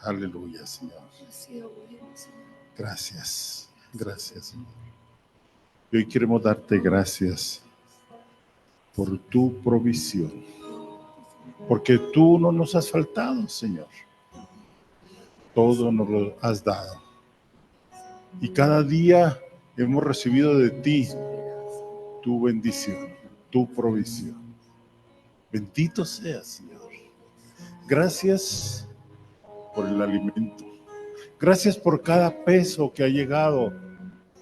Aleluya, Señor. Gracias, gracias, Señor. Y hoy queremos darte gracias por tu provisión, porque tú no nos has faltado, Señor. Todo nos lo has dado. Y cada día hemos recibido de ti tu bendición, tu provisión. Bendito seas, Señor. Gracias por el alimento. Gracias por cada peso que ha llegado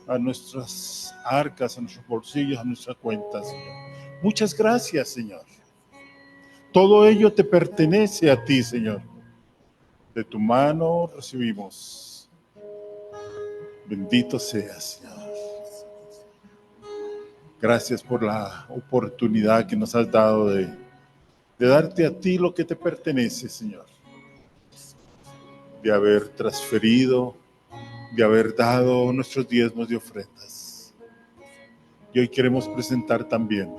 a nuestras arcas, a nuestros bolsillos, a nuestras cuentas, Señor. Muchas gracias, Señor. Todo ello te pertenece a ti, Señor. De tu mano recibimos. Bendito seas, Señor. Gracias por la oportunidad que nos has dado de darte a ti lo que te pertenece, Señor. De haber transferido, de haber dado nuestros diezmos y ofrendas. Y hoy queremos presentar también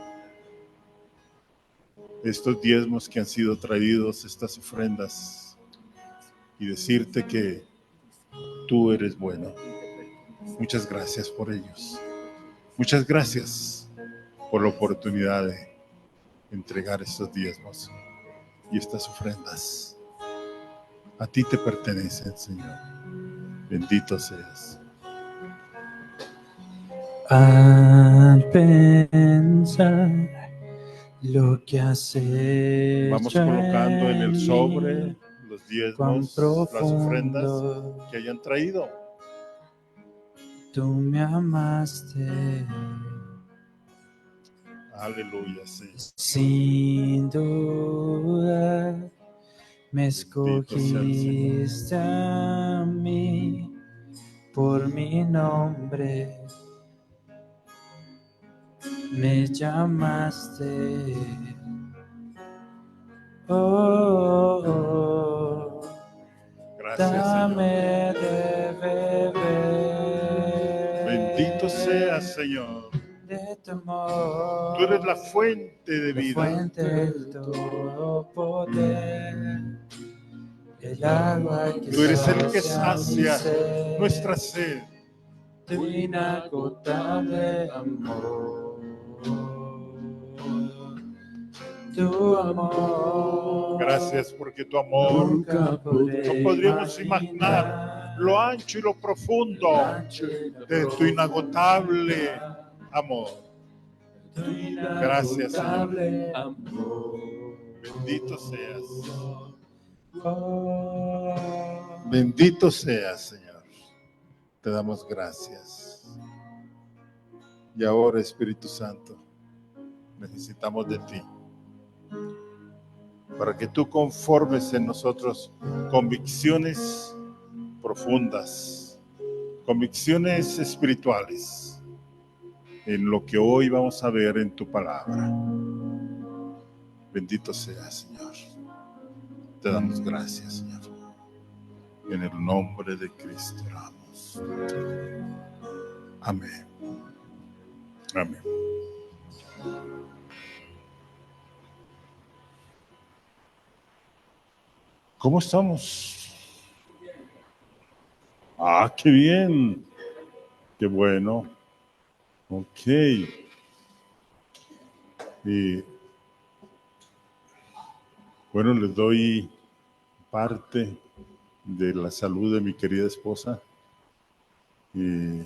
estos diezmos que han sido traídos, estas ofrendas, y decirte que tú eres bueno. Muchas gracias por ellos. Muchas gracias por la oportunidad de entregar estos diezmos y estas ofrendas. A ti te pertenecen, Señor. Bendito seas. Al pensar lo que has hecho, vamos colocando en el sobre los diezmos, las ofrendas que hayan traído. Tú me amaste. Aleluya, sí. Sin duda me escogiste a mí por mi nombre. Me llamaste. Oh, oh. Gracias, Dame Señor. de beber. Bendito seas, Señor. De tu amor. Tú eres la fuente de vida. Fuente del todo poder. El agua que tú eres el que sacia nuestra sed. Tu inagotable amor. Tu amor. Gracias porque tu amor no podríamos imaginar lo ancho y lo profundo de tu inagotable amor. Gracias, Señor. Bendito seas. Bendito seas, Señor. Te damos gracias. Y ahora, Espíritu Santo, necesitamos de ti, para que tú conformes en nosotros convicciones profundas, convicciones espirituales, en lo que hoy vamos a ver en tu palabra. Bendito seas, Señor. Te damos gracias, Señor. En el nombre de Cristo oramos. Amén. Amén. ¿Cómo estamos? Ah, qué bien. Qué bueno. Ok. Y bueno, les doy parte de la salud de mi querida esposa. Y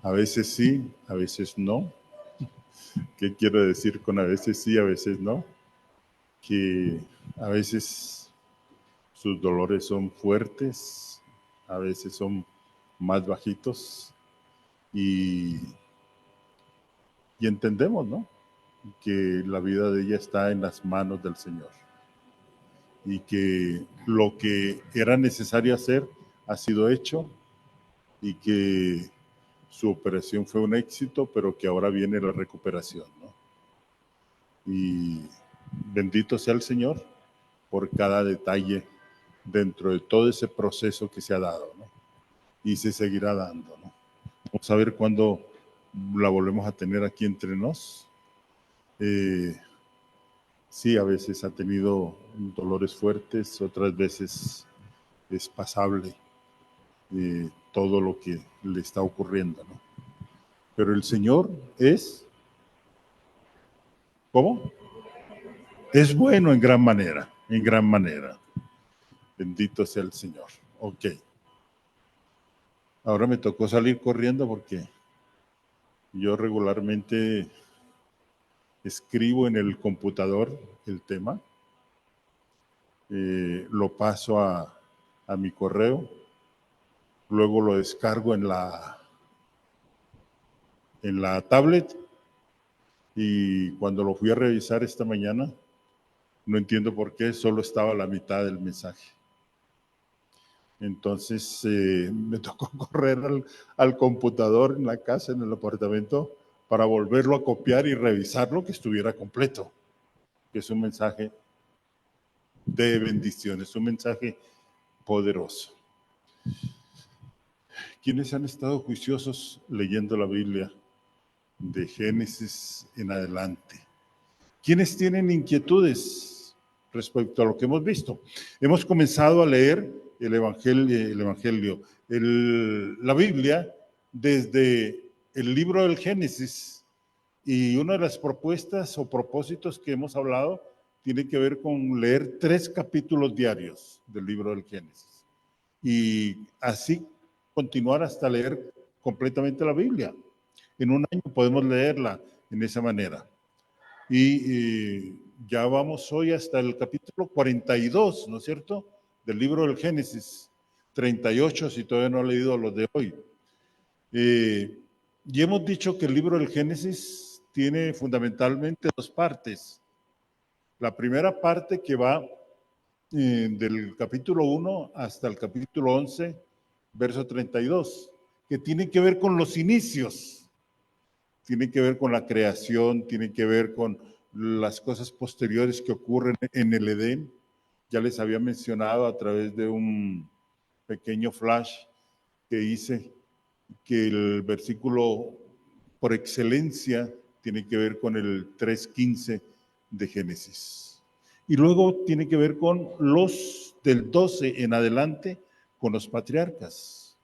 a veces sí, a veces no. ¿Qué quiero decir con a veces sí, a veces no? Que a veces sus dolores son fuertes, a veces son más bajitos y entendemos, ¿no?, que la vida de ella está en las manos del Señor y que lo que era necesario hacer ha sido hecho y que su operación fue un éxito, pero que ahora viene la recuperación, ¿no? Y bendito sea el Señor por cada detalle dentro de todo ese proceso que se ha dado, ¿no? Y se seguirá dando, ¿no? Vamos a ver cuándo la volvemos a tener aquí entre nos. Sí, a veces ha tenido dolores fuertes, otras veces es pasable todo lo que le está ocurriendo, ¿no? Pero el Señor es, ¿cómo? Es bueno en gran manera, en gran manera. Bendito sea el Señor. Ok. Ahora me tocó salir corriendo porque yo regularmente escribo en el computador el tema, lo paso a mi correo, luego lo descargo en la tablet y cuando lo fui a revisar esta mañana, no entiendo por qué, solo estaba la mitad del mensaje. Entonces me tocó correr al computador en la casa, en el apartamento, para volverlo a copiar y revisarlo que estuviera completo, que es un mensaje de bendición, es un mensaje poderoso. ¿Quiénes han estado juiciosos leyendo la Biblia de Génesis en adelante? ¿Quiénes tienen inquietudes respecto a lo que hemos visto? Hemos comenzado a leer la Biblia desde el libro del Génesis, y una de las propuestas o propósitos que hemos hablado tiene que ver con leer 3 capítulos diarios del libro del Génesis y así continuar hasta leer completamente la Biblia. En un año podemos leerla en esa manera. Y ya vamos hoy hasta el capítulo 42, ¿no es cierto?, del libro del Génesis, 38 si todavía no he leído los de hoy. Y hemos dicho que el libro del Génesis tiene fundamentalmente 2 partes. La primera parte que va del capítulo 1 hasta el capítulo 11, verso 32, que tiene que ver con los inicios, tiene que ver con la creación, tiene que ver con las cosas posteriores que ocurren en el Edén. Ya les había mencionado a través de un pequeño flash que hice que el versículo por excelencia tiene que ver con el 3:15 de Génesis. Y luego tiene que ver con los del 12 en adelante, con los patriarcas.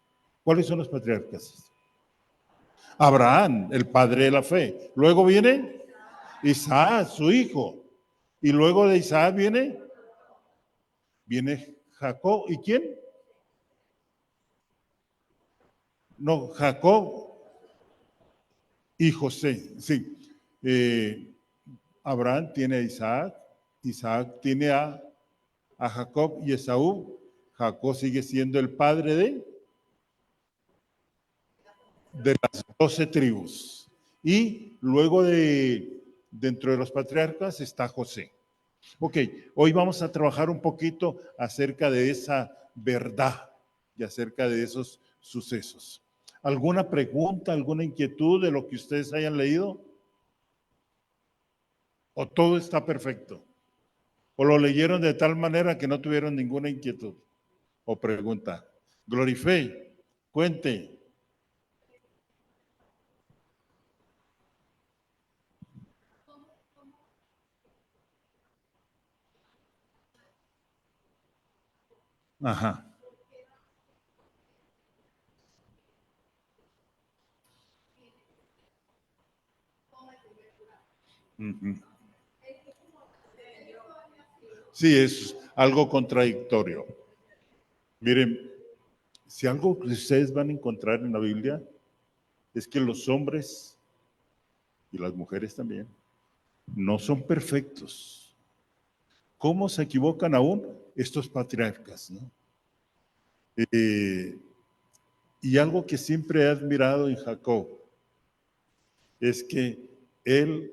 ¿Cuáles son los patriarcas? Abraham, el padre de la fe. Luego viene Isaac, su hijo. Y luego de Isaac viene Jacob. ¿Y quién? No, Jacob y José. Sí. Abraham tiene a Isaac. Isaac tiene a Jacob y Esaú. Jacob sigue siendo el padre de las 12 tribus. Y luego dentro de los patriarcas está José. Ok, hoy vamos a trabajar un poquito acerca de esa verdad y acerca de esos sucesos. ¿Alguna pregunta, alguna inquietud de lo que ustedes hayan leído? ¿O todo está perfecto? ¿O lo leyeron de tal manera que no tuvieron ninguna inquietud o pregunta? Glorife, cuente. Ajá. Uh-huh. Sí, es algo contradictorio. Miren, si algo que ustedes van a encontrar en la Biblia es que los hombres y las mujeres también no son perfectos. ¿Cómo se equivocan aún estos patriarcas, ¿no? Y algo que siempre he admirado en Jacob es que él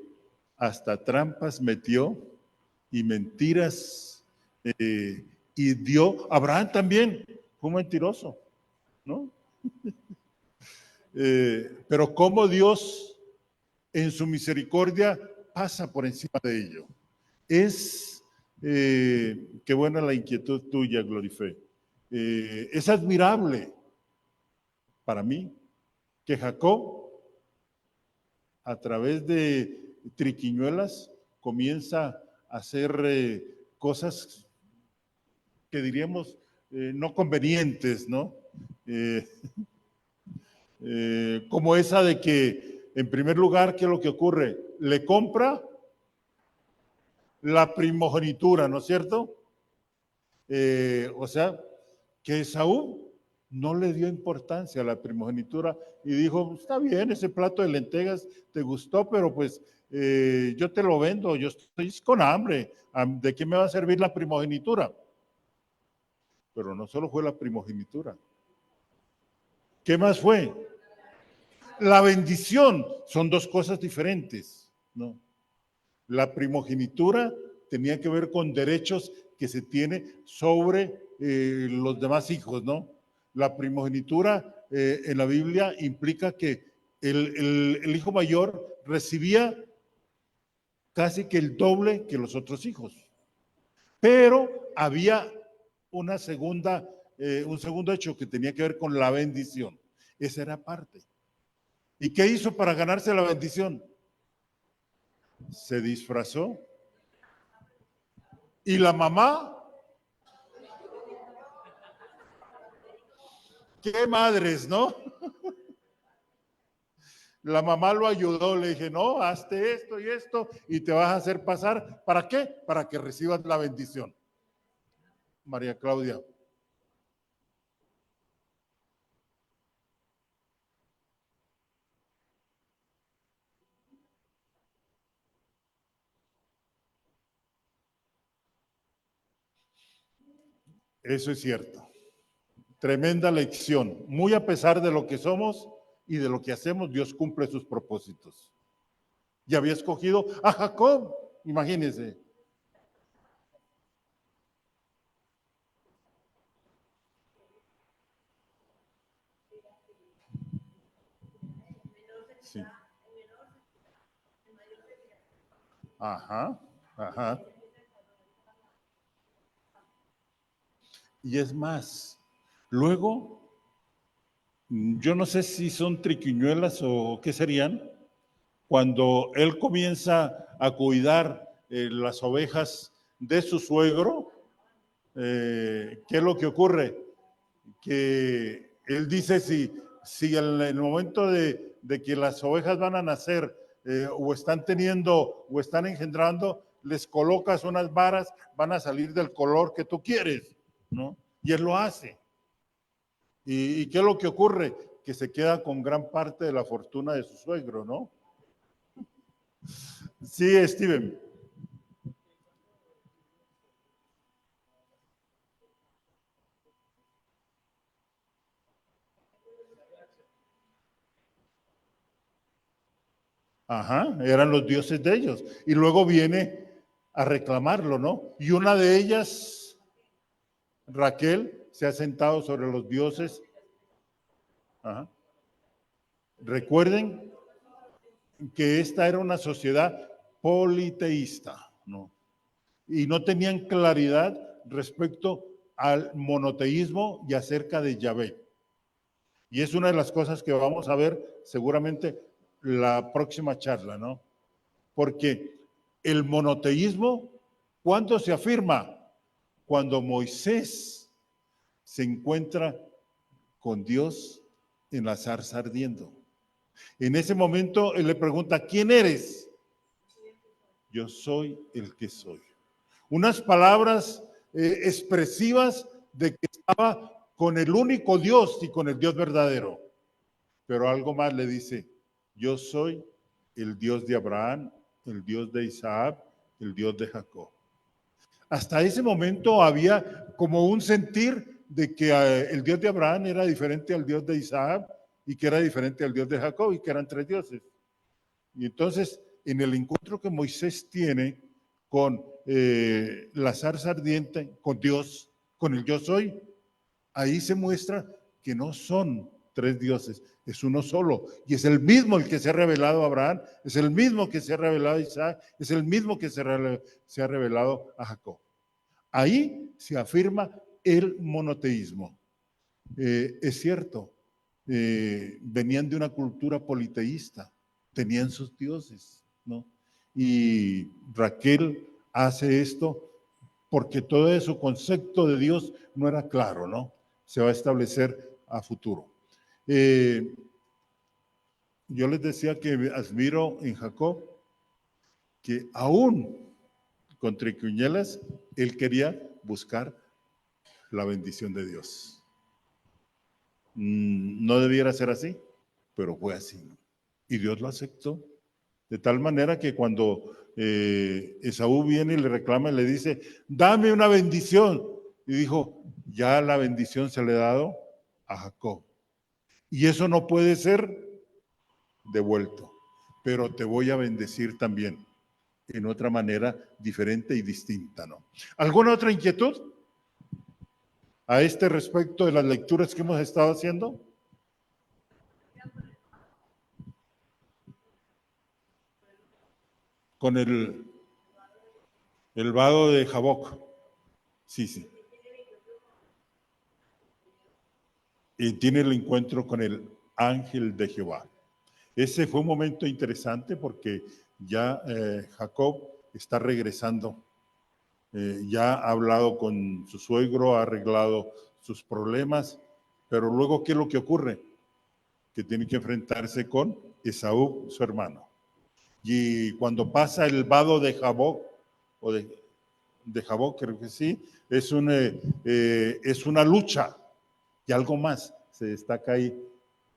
hasta trampas metió y mentiras y dio. Abraham también fue un mentiroso, ¿no? Pero cómo Dios en su misericordia pasa por encima de ello. Qué buena la inquietud tuya, Glorife. Es admirable para mí que Jacob, a través de triquiñuelas, comienza a hacer cosas que diríamos no convenientes, ¿no? Como esa de que, en primer lugar, ¿qué es lo que ocurre? Le compra la primogenitura, ¿no es cierto? O sea, que Esaú no le dio importancia a la primogenitura y dijo, está bien, ese plato de lentejas te gustó, pero pues yo te lo vendo, yo estoy con hambre, ¿de qué me va a servir la primogenitura? Pero no solo fue la primogenitura. ¿Qué más fue? La bendición. Son dos cosas diferentes, ¿no? La primogenitura tenía que ver con derechos que se tiene sobre los demás hijos, ¿no? La primogenitura en la Biblia implica que el hijo mayor recibía casi que el doble que los otros hijos. Pero había un segundo hecho que tenía que ver con la bendición. Esa era parte. ¿Y qué hizo para ganarse la bendición? Se disfrazó. Y la mamá, qué madres, ¿no? La mamá lo ayudó, le dije, no, hazte esto y esto y te vas a hacer pasar. ¿Para qué? Para que recibas la bendición. María Claudia. Eso es cierto. Tremenda lección. Muy a pesar de lo que somos y de lo que hacemos, Dios cumple sus propósitos. Y había escogido a Jacob, imagínense. Sí. Ajá, ajá. Y es más, luego, yo no sé si son triquiñuelas o qué serían, cuando él comienza a cuidar las ovejas de su suegro, ¿qué es lo que ocurre? Que él dice si en el momento de que las ovejas van a nacer o están teniendo o están engendrando, les colocas unas varas, van a salir del color que tú quieres, ¿no? Y él lo hace. ¿Y qué es lo que ocurre? Que se queda con gran parte de la fortuna de su suegro, ¿no? Sí, Steven. Ajá, eran los dioses de ellos. Y luego viene a reclamarlo, ¿no? Y una de ellas, Raquel, se ha sentado sobre los dioses. Ajá. Recuerden que esta era una sociedad politeísta, ¿no? Y no tenían claridad respecto al monoteísmo y acerca de Yahvé. Y es una de las cosas que vamos a ver seguramente la próxima charla, ¿no? Porque el monoteísmo, ¿cuándo se afirma? Cuando Moisés se encuentra con Dios en la zarza ardiendo. En ese momento él le pregunta, ¿quién eres? Yo soy el que soy. Unas palabras expresivas de que estaba con el único Dios y con el Dios verdadero. Pero algo más le dice, yo soy el Dios de Abraham, el Dios de Isaac, el Dios de Jacob. Hasta ese momento había como un sentir de que el Dios de Abraham era diferente al Dios de Isaac y que era diferente al Dios de Jacob y que eran tres dioses. Y entonces, en el encuentro que Moisés tiene con la zarza ardiente, con Dios, con el yo soy, ahí se muestra que no son tres dioses, es uno solo. Y es el mismo el que se ha revelado a Abraham, es el mismo que se ha revelado a Isaac, es el mismo que se ha revelado a Jacob. Ahí se afirma el monoteísmo. Es cierto, venían de una cultura politeísta, tenían sus dioses, ¿no? Y Raquel hace esto porque todo su concepto de Dios no era claro, ¿no? Se va a establecer a futuro. Yo les decía que admiro en Jacob que aún con triquiñuelas, él quería buscar la bendición de Dios. No debiera ser así, pero fue así, ¿no? Y Dios lo aceptó. De tal manera que cuando Esaú viene y le reclama y le dice, dame una bendición. Y dijo, ya la bendición se le ha dado a Jacob. Y eso no puede ser devuelto, pero te voy a bendecir también en otra manera diferente y distinta, ¿no? ¿Alguna otra inquietud a este respecto de las lecturas que hemos estado haciendo? Con el vado de Jaboc. Sí, sí. Y tiene el encuentro con el ángel de Jehová. Ese fue un momento interesante porque ya Jacob está regresando. Ya ha hablado con su suegro, ha arreglado sus problemas, pero luego, ¿qué es lo que ocurre? Que tiene que enfrentarse con Esaú, su hermano. Y cuando pasa el vado de Jaboc, o de Jaboc, creo que sí, es una lucha. Y algo más se destaca ahí.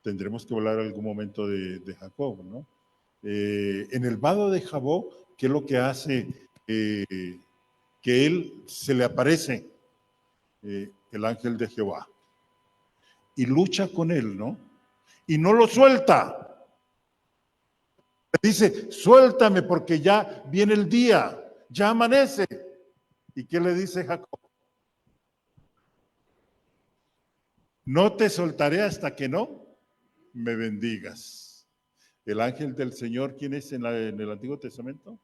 Tendremos que hablar en algún momento de Jacob, ¿no? En el vado de Jaboc, ¿qué es lo que hace? Que él se le aparece el ángel de Jehová y lucha con él, ¿no? Y no lo suelta. Dice, suéltame porque ya viene el día, ya amanece. ¿Y qué le dice Jacob? No te soltaré hasta que no me bendigas. El ángel del Señor, ¿quién es en el Antiguo Testamento?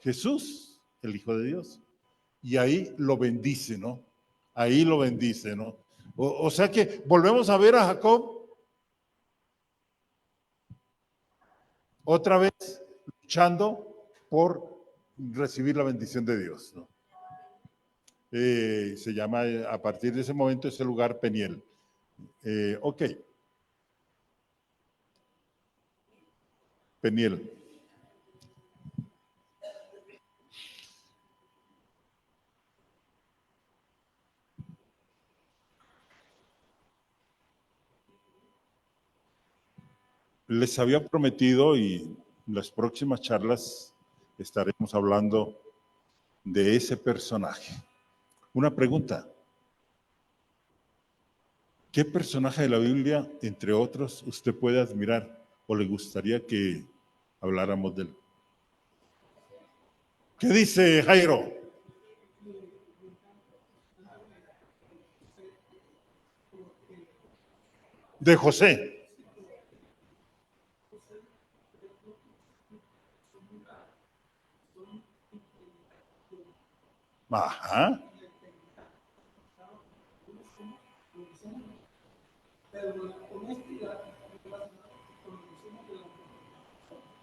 Jesús, el Hijo de Dios. Y ahí lo bendice, ¿no? Ahí lo bendice, ¿no? O sea que volvemos a ver a Jacob otra vez luchando por recibir la bendición de Dios, ¿no? Se llama, a partir de ese momento, ese lugar Peniel. Ok. Peniel. Les había prometido y en las próximas charlas estaremos hablando de ese personaje. Una pregunta. ¿Qué personaje de la Biblia, entre otros, usted puede admirar o le gustaría que habláramos de él? ¿Qué dice Jairo? De José. Ajá.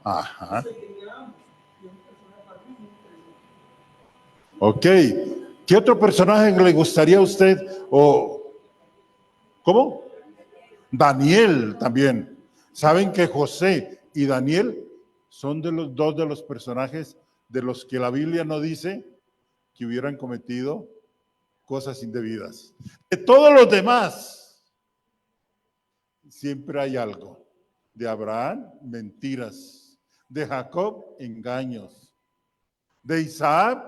Ajá. Ok. ¿Qué otro personaje le gustaría a usted? O, ¿cómo? Daniel también. ¿Saben que José y Daniel son de los dos de los personajes de los que la Biblia no dice que hubieran cometido cosas indebidas? De todos los demás, siempre hay algo. De Abraham, mentiras. De Jacob, engaños. De Isaac,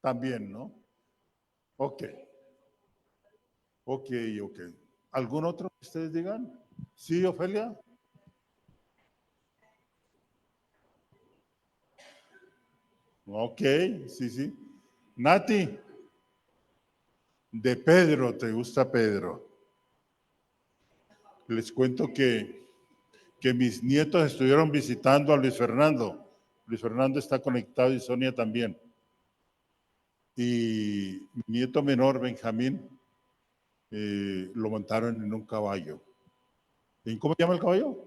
también, ¿no? Ok. Ok. ¿Algún otro que ustedes digan? ¿Sí, Ofelia? Ok, sí. Nati, de Pedro, ¿te gusta Pedro? Les cuento que mis nietos estuvieron visitando a Luis Fernando. Luis Fernando está conectado y Sonia también. Y mi nieto menor, Benjamín, lo montaron en un caballo. ¿Y cómo se llama el caballo?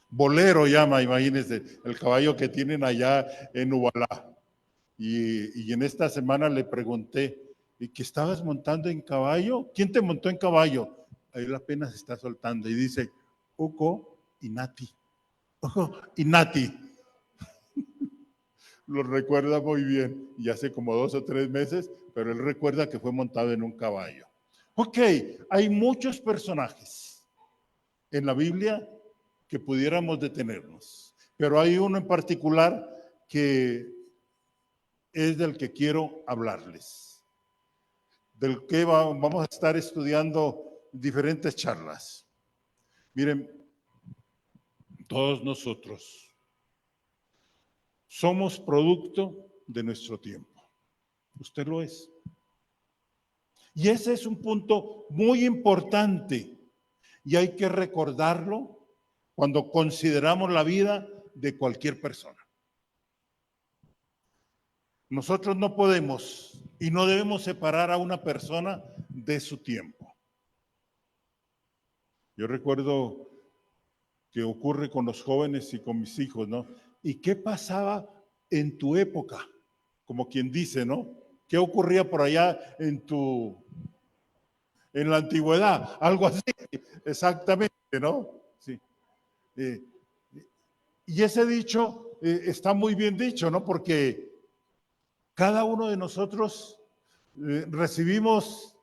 Bolero llama, imagínense, el caballo que tienen allá en Ubalá. Y en esta semana le pregunté, ¿y que estabas montando en caballo? ¿Quién te montó en caballo? Él apenas está soltando y dice, Uco y Nati. Uco y Nati. Lo recuerda muy bien, y hace como 2 o 3 meses, pero él recuerda que fue montado en un caballo. Ok, hay muchos personajes en la Biblia que pudiéramos detenernos, pero hay uno en particular que es del que quiero hablarles, del que vamos a estar estudiando diferentes charlas. Miren, todos nosotros somos producto de nuestro tiempo. Usted lo es. Y ese es un punto muy importante y hay que recordarlo cuando consideramos la vida de cualquier persona. Nosotros no podemos y no debemos separar a una persona de su tiempo. Yo recuerdo que ocurre con los jóvenes y con mis hijos, ¿no? ¿Y qué pasaba en tu época? Como quien dice, ¿no? ¿Qué ocurría por allá en la antigüedad? Algo así, exactamente, ¿no? Sí. Y ese dicho está muy bien dicho, ¿no? Porque cada uno de nosotros recibimos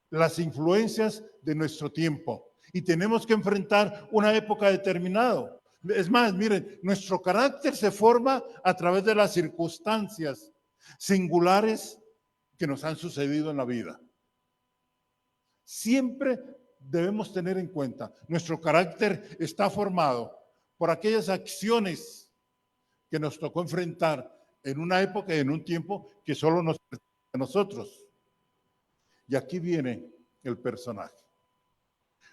las influencias de nuestro tiempo y tenemos que enfrentar una época determinada. Es más, miren, nuestro carácter se forma a través de las circunstancias singulares que nos han sucedido en la vida. Siempre debemos tener en cuenta, nuestro carácter está formado por aquellas acciones que nos tocó enfrentar en una época y en un tiempo que solo nos pertenece a nosotros. Y aquí viene el personaje.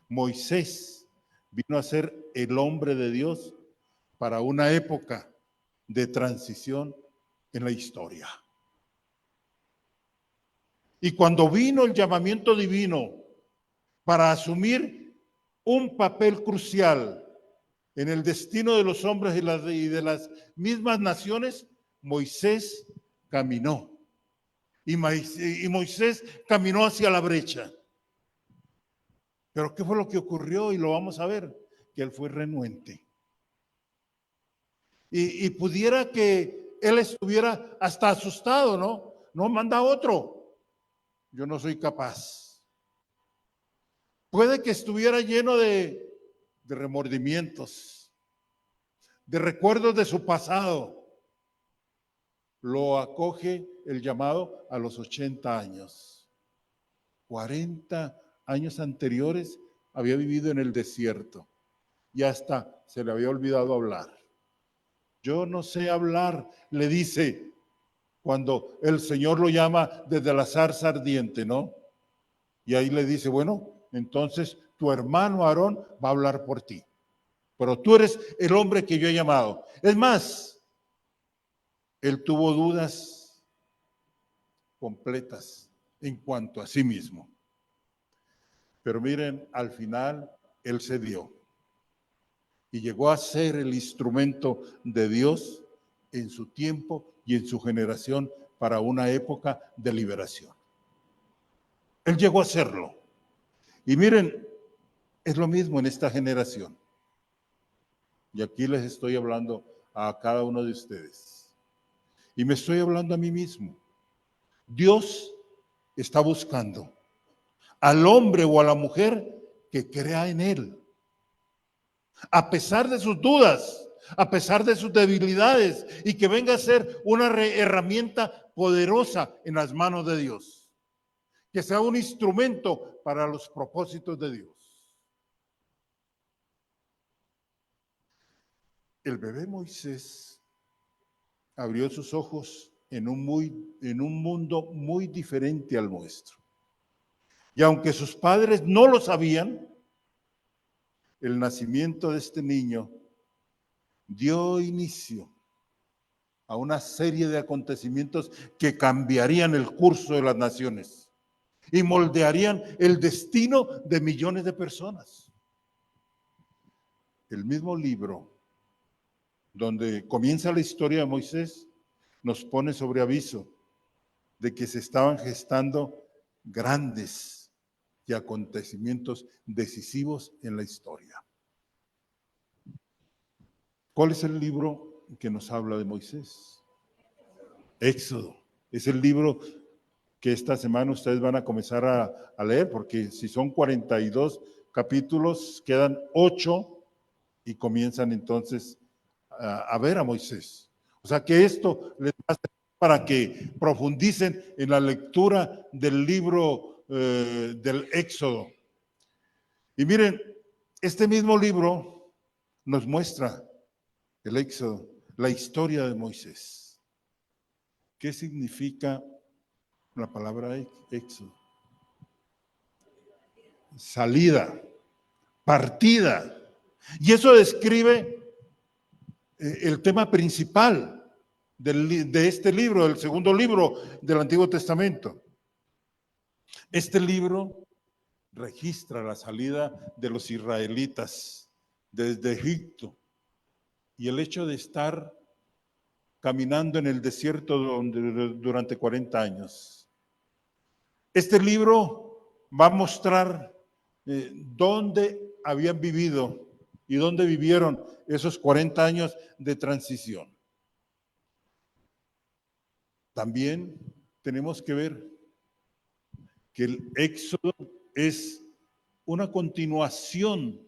Moisés vino a ser el hombre de Dios para una época de transición en la historia. Y cuando vino el llamamiento divino para asumir un papel crucial en el destino de los hombres y de las mismas naciones, Moisés caminó. Y Moisés caminó hacia la brecha. Pero ¿qué fue lo que ocurrió? Y lo vamos a ver, que él fue renuente. Y pudiera que él estuviera hasta asustado, ¿no? No, manda otro. Yo no soy capaz. Puede que estuviera lleno de remordimientos, de recuerdos de su pasado. Lo acoge el llamado a los 80 años. 40 años anteriores había vivido en el desierto y hasta se le había olvidado hablar. Yo no sé hablar, le dice cuando el Señor lo llama desde la zarza ardiente, ¿no? Y ahí le dice, bueno, entonces tu hermano Aarón va a hablar por ti, pero tú eres el hombre que yo he llamado. Es más, él tuvo dudas completas en cuanto a sí mismo. Pero miren, al final él cedió y llegó a ser el instrumento de Dios en su tiempo y en su generación para una época de liberación. Él llegó a serlo. Y miren, es lo mismo en esta generación. Y aquí les estoy hablando a cada uno de ustedes. Y me estoy hablando a mí mismo. Dios está buscando al hombre o a la mujer que crea en Él. A pesar de sus dudas, a pesar de sus debilidades, y que venga a ser una herramienta poderosa en las manos de Dios. Que sea un instrumento para los propósitos de Dios. El bebé Moisés abrió sus ojos en un mundo muy diferente al nuestro. Y aunque sus padres no lo sabían, el nacimiento de este niño dio inicio a una serie de acontecimientos que cambiarían el curso de las naciones y moldearían el destino de millones de personas. El mismo libro donde comienza la historia de Moisés nos pone sobre aviso de que se estaban gestando grandes y acontecimientos decisivos en la historia. ¿Cuál es el libro que nos habla de Moisés? Éxodo. Es el libro que esta semana ustedes van a comenzar a leer, porque si son 42 capítulos, quedan 8 y comienzan entonces a ver a Moisés. O sea que esto les va a servir para que profundicen en la lectura del libro del Éxodo. Y miren, este mismo libro nos muestra el Éxodo, la historia de Moisés. ¿Qué significa la palabra Éxodo? Salida, partida. Y eso describe el tema principal de este libro, del segundo libro del Antiguo Testamento. Este libro registra la salida de los israelitas desde Egipto y el hecho de estar caminando en el desierto durante 40 años. Este libro va a mostrar dónde habían vivido y dónde vivieron esos 40 años de transición. También tenemos que ver que el Éxodo es una continuación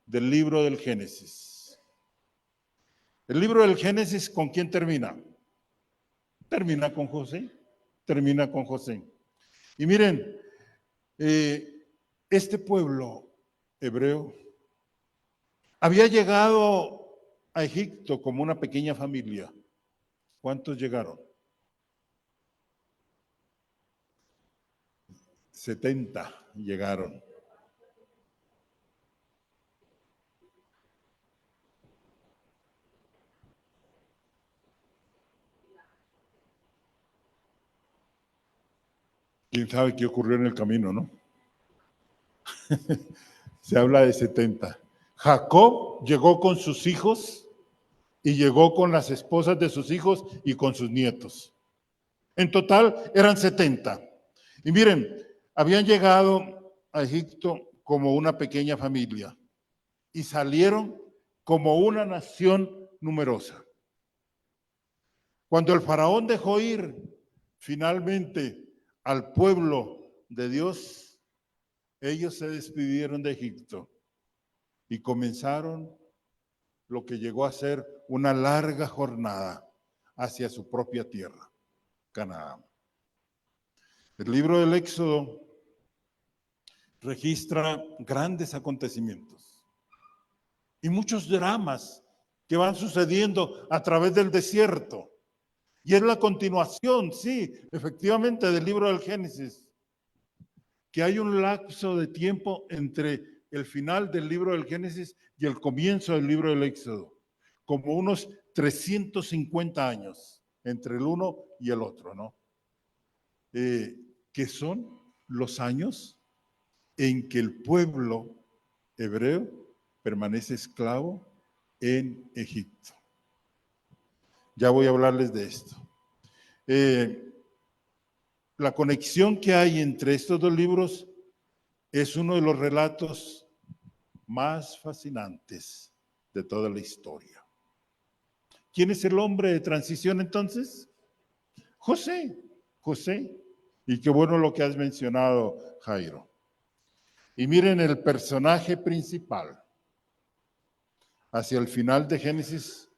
del libro del Génesis. El libro del Génesis, ¿con quién termina? Termina con José. Termina con José. Y miren, este pueblo hebreo había llegado a Egipto como una pequeña familia. ¿Cuántos llegaron? 70 llegaron. ¿Quién sabe qué ocurrió en el camino, no? Se habla de 70. Jacob llegó con sus hijos y llegó con las esposas de sus hijos y con sus nietos. En total eran 70. Y miren, habían llegado a Egipto como una pequeña familia y salieron como una nación numerosa. Cuando el faraón dejó ir finalmente al pueblo de Dios, ellos se despidieron de Egipto y comenzaron lo que llegó a ser una larga jornada hacia su propia tierra, Canaán. El libro del Éxodo registra grandes acontecimientos y muchos dramas que van sucediendo a través del desierto. Y es la continuación, sí, efectivamente, del libro del Génesis, que hay un lapso de tiempo entre el final del libro del Génesis y el comienzo del libro del Éxodo, como unos 350 años entre el uno y el otro, ¿no? Que son los años en que el pueblo hebreo permanece esclavo en Egipto. Ya voy a hablarles de esto. La conexión que hay entre estos dos libros es uno de los relatos más fascinantes de toda la historia. ¿Quién es el hombre de transición entonces? José. José. Y qué bueno lo que has mencionado, Jairo. Y miren el personaje principal hacia el final de Génesis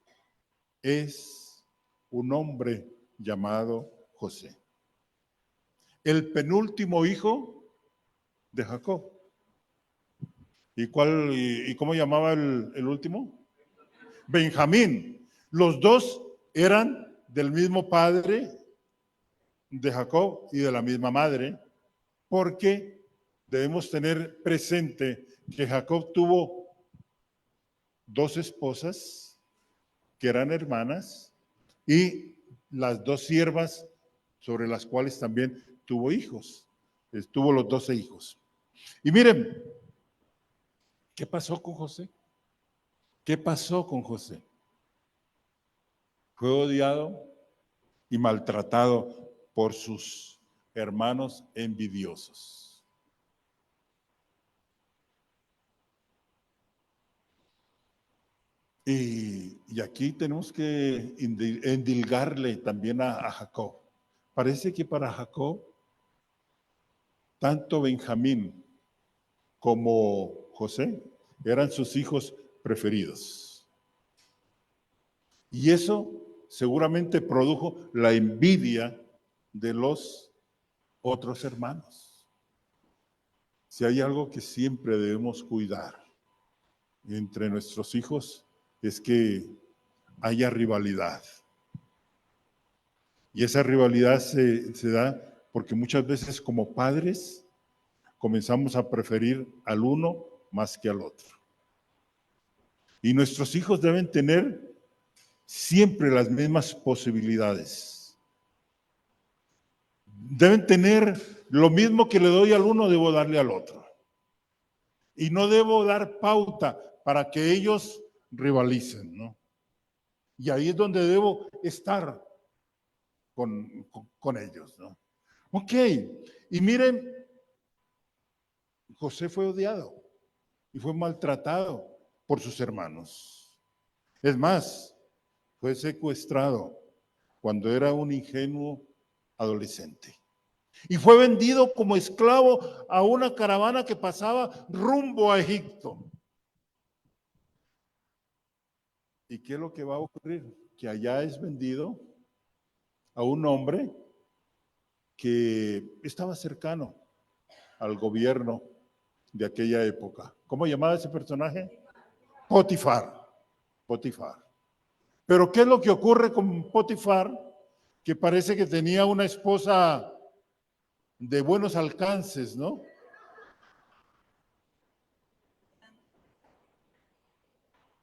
es un hombre llamado José. El penúltimo hijo de Jacob. ¿Y cómo llamaba el último? Benjamín. Los dos eran del mismo padre de Jacob y de la misma madre, porque debemos tener presente que Jacob tuvo dos esposas que eran hermanas y las dos siervas sobre las cuales también tuvo hijos. Tuvo los 12 hijos. Y miren, ¿qué pasó con José? ¿Qué pasó con José? Fue odiado y maltratado por sus hermanos envidiosos. Y aquí tenemos que endilgarle también a Jacob. Parece que para Jacob, tanto Benjamín como José eran sus hijos preferidos. Y eso seguramente produjo la envidia de los otros hermanos. Si hay algo que siempre debemos cuidar entre nuestros hijos, es que haya rivalidad. Y esa rivalidad se da porque muchas veces como padres comenzamos a preferir al uno más que al otro. Y nuestros hijos deben tener siempre las mismas posibilidades. Deben tener lo mismo que le doy al uno, debo darle al otro. Y no debo dar pauta para que ellos rivalicen, ¿no? Y ahí es donde debo estar con ellos, ¿no? Ok, y miren, José fue odiado y fue maltratado por sus hermanos. Es más, fue secuestrado cuando era un ingenuo adolescente. Y fue vendido como esclavo a una caravana que pasaba rumbo a Egipto. ¿Y qué es lo que va a ocurrir? Que allá es vendido a un hombre que estaba cercano al gobierno de aquella época. ¿Cómo llamaba ese personaje? Potifar. Potifar. Pero ¿qué es lo que ocurre con Potifar? Que parece que tenía una esposa de buenos alcances, ¿no?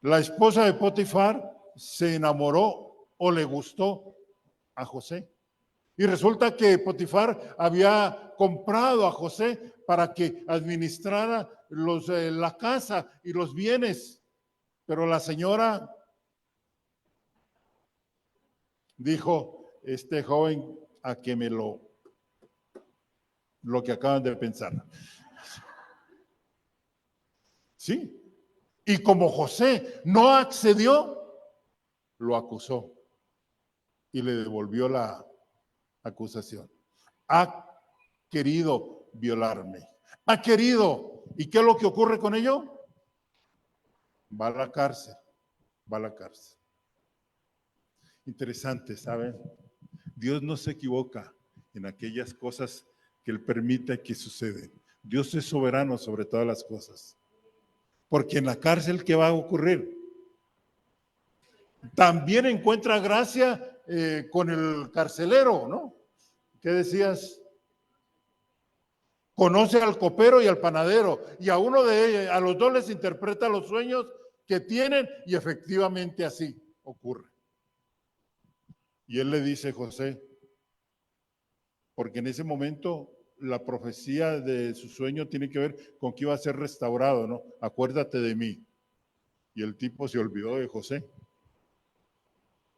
La esposa de Potifar se enamoró o le gustó a José. Y resulta que Potifar había comprado a José para que administrara la casa y los bienes. Pero la señora dijo, este joven, a que me lo que acaban de pensar. Sí. Y como José no accedió, lo acusó y le devolvió la acusación. Ha querido violarme. Ha querido. ¿Y qué es lo que ocurre con ello? Va a la cárcel. Va a la cárcel. Interesante, ¿saben? Dios no se equivoca en aquellas cosas que Él permite que suceden. Dios es soberano sobre todas las cosas. Porque en la cárcel, ¿qué va a ocurrir? También encuentra gracia con el carcelero, ¿no? ¿Qué decías? Conoce al copero y al panadero, y a uno de ellos, a los dos les interpreta los sueños que tienen, y efectivamente así ocurre. Y él le dice, José, porque en ese momento la profecía de su sueño tiene que ver con que iba a ser restaurado, ¿no? Acuérdate de mí. Y el tipo se olvidó de José.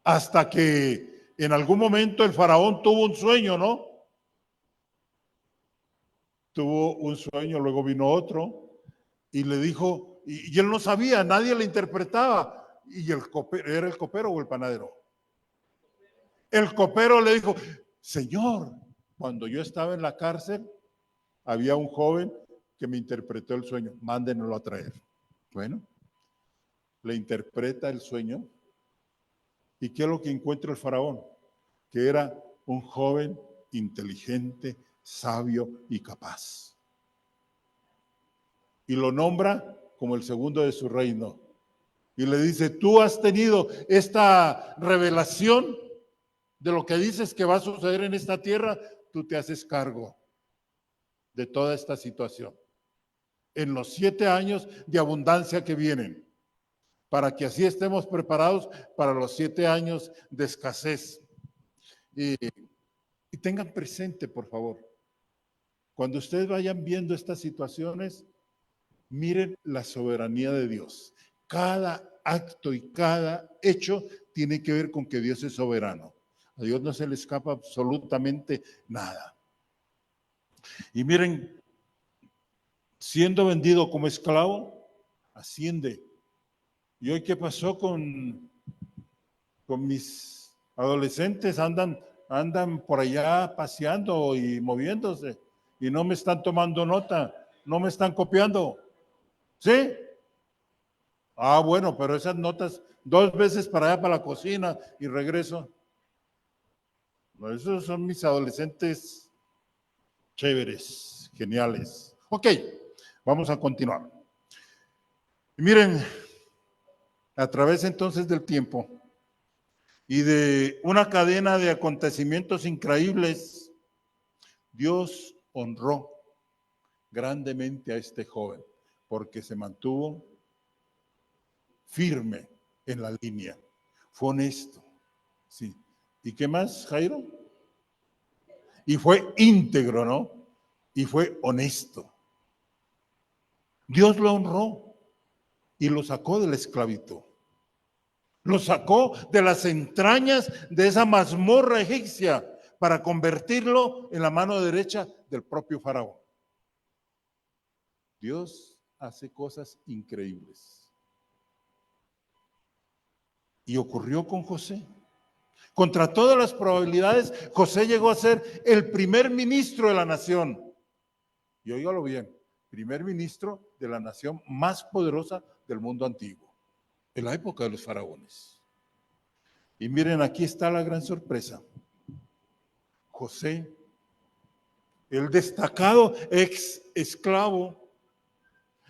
Hasta que en algún momento el faraón tuvo un sueño, ¿no? Tuvo un sueño, luego vino otro y le dijo, y él no sabía, nadie le interpretaba, y el copero, ¿era el copero o el panadero? El copero le dijo, Señor, cuando yo estaba en la cárcel, había un joven que me interpretó el sueño, mándenlo a traer. Bueno, le interpreta el sueño, ¿y qué es lo que encuentra el faraón? Que era un joven inteligente, sabio y capaz. Y lo nombra como el segundo de su reino. Y le dice, tú has tenido esta revelación de lo que dices que va a suceder en esta tierra, tú te haces cargo de toda esta situación. En los 7 años de abundancia que vienen, para que así estemos preparados para los 7 años de escasez. Y tengan presente, por favor, cuando ustedes vayan viendo estas situaciones, miren la soberanía de Dios. Cada acto y cada hecho tiene que ver con que Dios es soberano. A Dios no se le escapa absolutamente nada. Y miren, siendo vendido como esclavo, asciende. ¿Y hoy qué pasó con mis adolescentes? Andan por allá paseando y moviéndose y no me están tomando nota, no me están copiando. ¿Sí? Ah, bueno, pero esas notas 2 veces para allá, para la cocina y regreso. No, esos son mis adolescentes chéveres, geniales. Ok, vamos a continuar. Y miren, a través entonces del tiempo y de una cadena de acontecimientos increíbles, Dios honró grandemente a este joven porque se mantuvo firme en la línea, fue honesto. Sí. ¿Y qué más, Jairo? Y fue íntegro, ¿no? Y fue honesto. Dios lo honró y lo sacó de la esclavitud. Lo sacó de las entrañas de esa mazmorra egipcia para convertirlo en la mano derecha del propio faraón. Dios hace cosas increíbles. Y ocurrió con José. Contra todas las probabilidades, José llegó a ser el primer ministro de la nación. Y óigalo bien, primer ministro de la nación más poderosa del mundo antiguo, en la época de los faraones. Y miren, aquí está la gran sorpresa. José, el destacado ex esclavo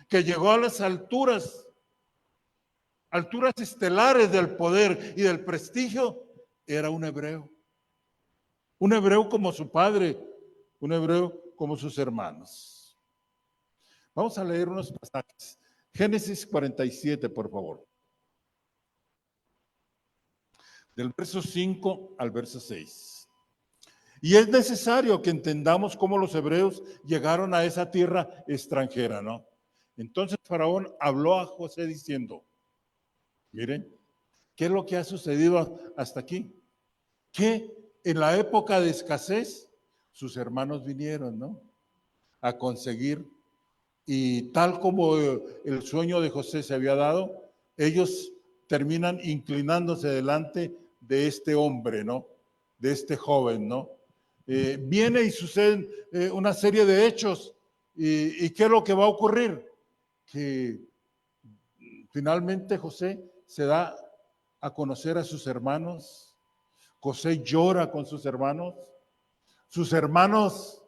que llegó a las alturas estelares del poder y del prestigio, era un hebreo como su padre, un hebreo como sus hermanos. Vamos a leer unos pasajes. Génesis 47, por favor. Del verso 5 al verso 6. Y es necesario que entendamos cómo los hebreos llegaron a esa tierra extranjera, ¿no? Entonces Faraón habló a José diciendo, miren, ¿qué es lo que ha sucedido hasta aquí? Que en la época de escasez, sus hermanos vinieron, ¿no? A conseguir, y tal como el sueño de José se había dado, ellos terminan inclinándose delante de este hombre, ¿no? De este joven, ¿no? Viene y suceden una serie de hechos. ¿Y qué es lo que va a ocurrir? Que finalmente José se da a conocer a sus hermanos. José llora con sus hermanos. Sus hermanos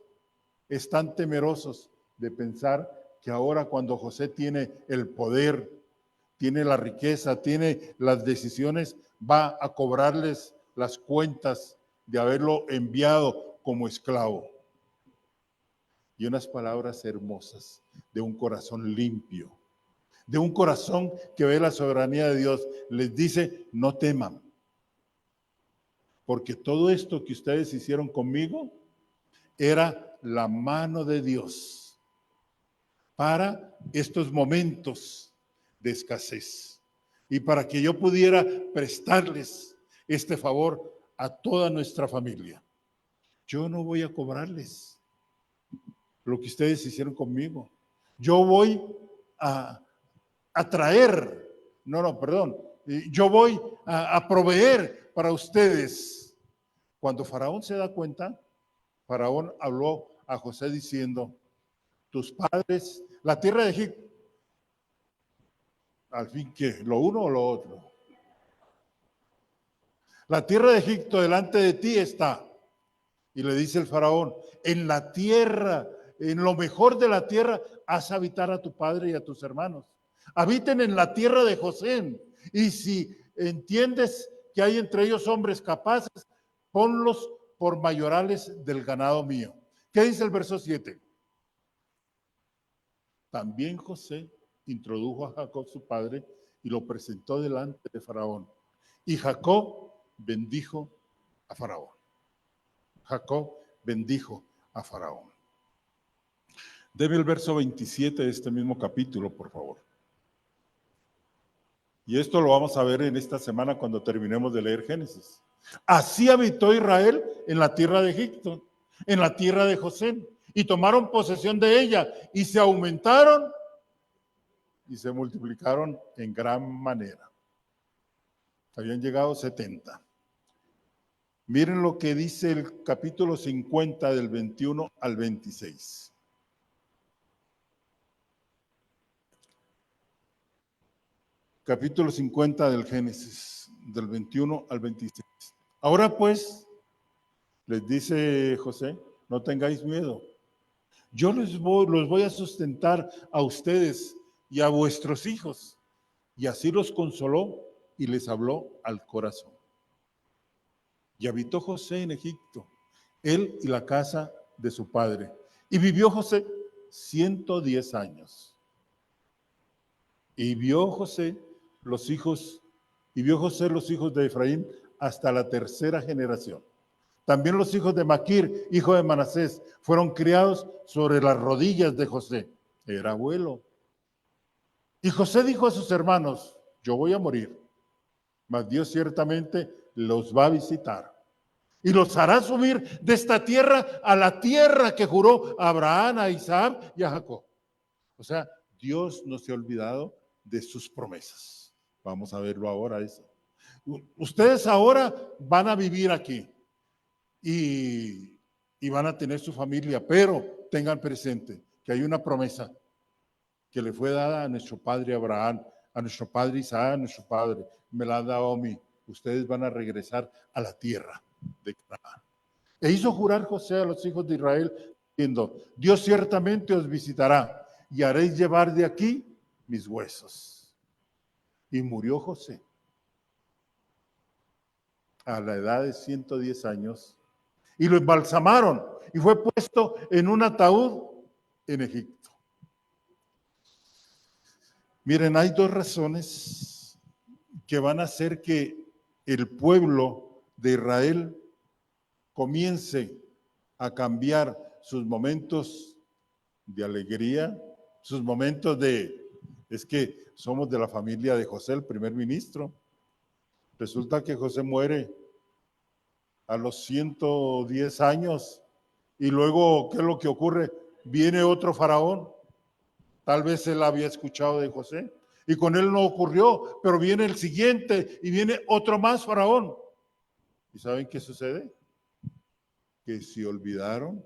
están temerosos de pensar que ahora cuando José tiene el poder, tiene la riqueza, tiene las decisiones, va a cobrarles las cuentas de haberlo enviado como esclavo. Y unas palabras hermosas de un corazón limpio, de un corazón que ve la soberanía de Dios, les dice, no teman, porque todo esto que ustedes hicieron conmigo era la mano de Dios para estos momentos de escasez y para que yo pudiera prestarles este favor a toda nuestra familia. Yo no voy a cobrarles lo que ustedes hicieron conmigo. Yo voy a traer, yo voy a proveer para ustedes. Cuando Faraón se da cuenta, Faraón habló a José diciendo, tus padres, la tierra de Egipto, al fin, ¿qué? ¿Lo uno o lo otro? La tierra de Egipto delante de ti está. Y le dice el faraón, en la tierra, en lo mejor de la tierra, haz habitar a tu padre y a tus hermanos. Habiten en la tierra de José. Y si entiendes que hay entre ellos hombres capaces, ponlos por mayorales del ganado mío. ¿Qué dice el verso 7? También José introdujo a Jacob su padre y lo presentó delante de Faraón. Y Jacob bendijo a Faraón. Jacob bendijo a Faraón. Deme el verso 27 de este mismo capítulo, por favor. Y esto lo vamos a ver en esta semana cuando terminemos de leer Génesis. Así habitó Israel en la tierra de Egipto, en la tierra de José, y tomaron posesión de ella, y se aumentaron y se multiplicaron en gran manera. Habían llegado 70. Miren lo que dice el capítulo 50 del 21 al 26. Capítulo 50 del Génesis, del 21 al 26. Ahora pues, les dice José, no tengáis miedo. Yo los voy a sustentar a ustedes y a vuestros hijos. Y así los consoló y les habló al corazón. Y habitó José en Egipto, él y la casa de su padre. Y vivió José 110 años. Y vio José los hijos de Efraín hasta la tercera generación. También los hijos de Maquir, hijo de Manasés, fueron criados sobre las rodillas de José. Era abuelo. Y José dijo a sus hermanos, yo voy a morir, mas Dios ciertamente los va a visitar y los hará subir de esta tierra a la tierra que juró a Abraham, a Isaac y a Jacob. O sea, Dios no se ha olvidado de sus promesas. Vamos a verlo ahora eso. Ustedes ahora van a vivir aquí y van a tener su familia, pero tengan presente que hay una promesa que le fue dada a nuestro padre Abraham, a nuestro padre Isaac, a nuestro padre, me la ha dado a mí. Ustedes van a regresar a la tierra de Canaán. E hizo jurar José a los hijos de Israel, diciendo, Dios ciertamente os visitará y haréis llevar de aquí mis huesos. Y murió José a la edad de 110 años y lo embalsamaron y fue puesto en un ataúd en Egipto. Miren, hay dos razones que van a hacer que el pueblo de Israel comience a cambiar sus momentos de alegría, sus momentos es que somos de la familia de José, el primer ministro. Resulta que José muere a los 110 años y luego, ¿qué es lo que ocurre? Viene otro faraón. Tal vez él había escuchado de José y con él no ocurrió, pero viene el siguiente y viene otro más faraón. ¿Y saben qué sucede? Que se olvidaron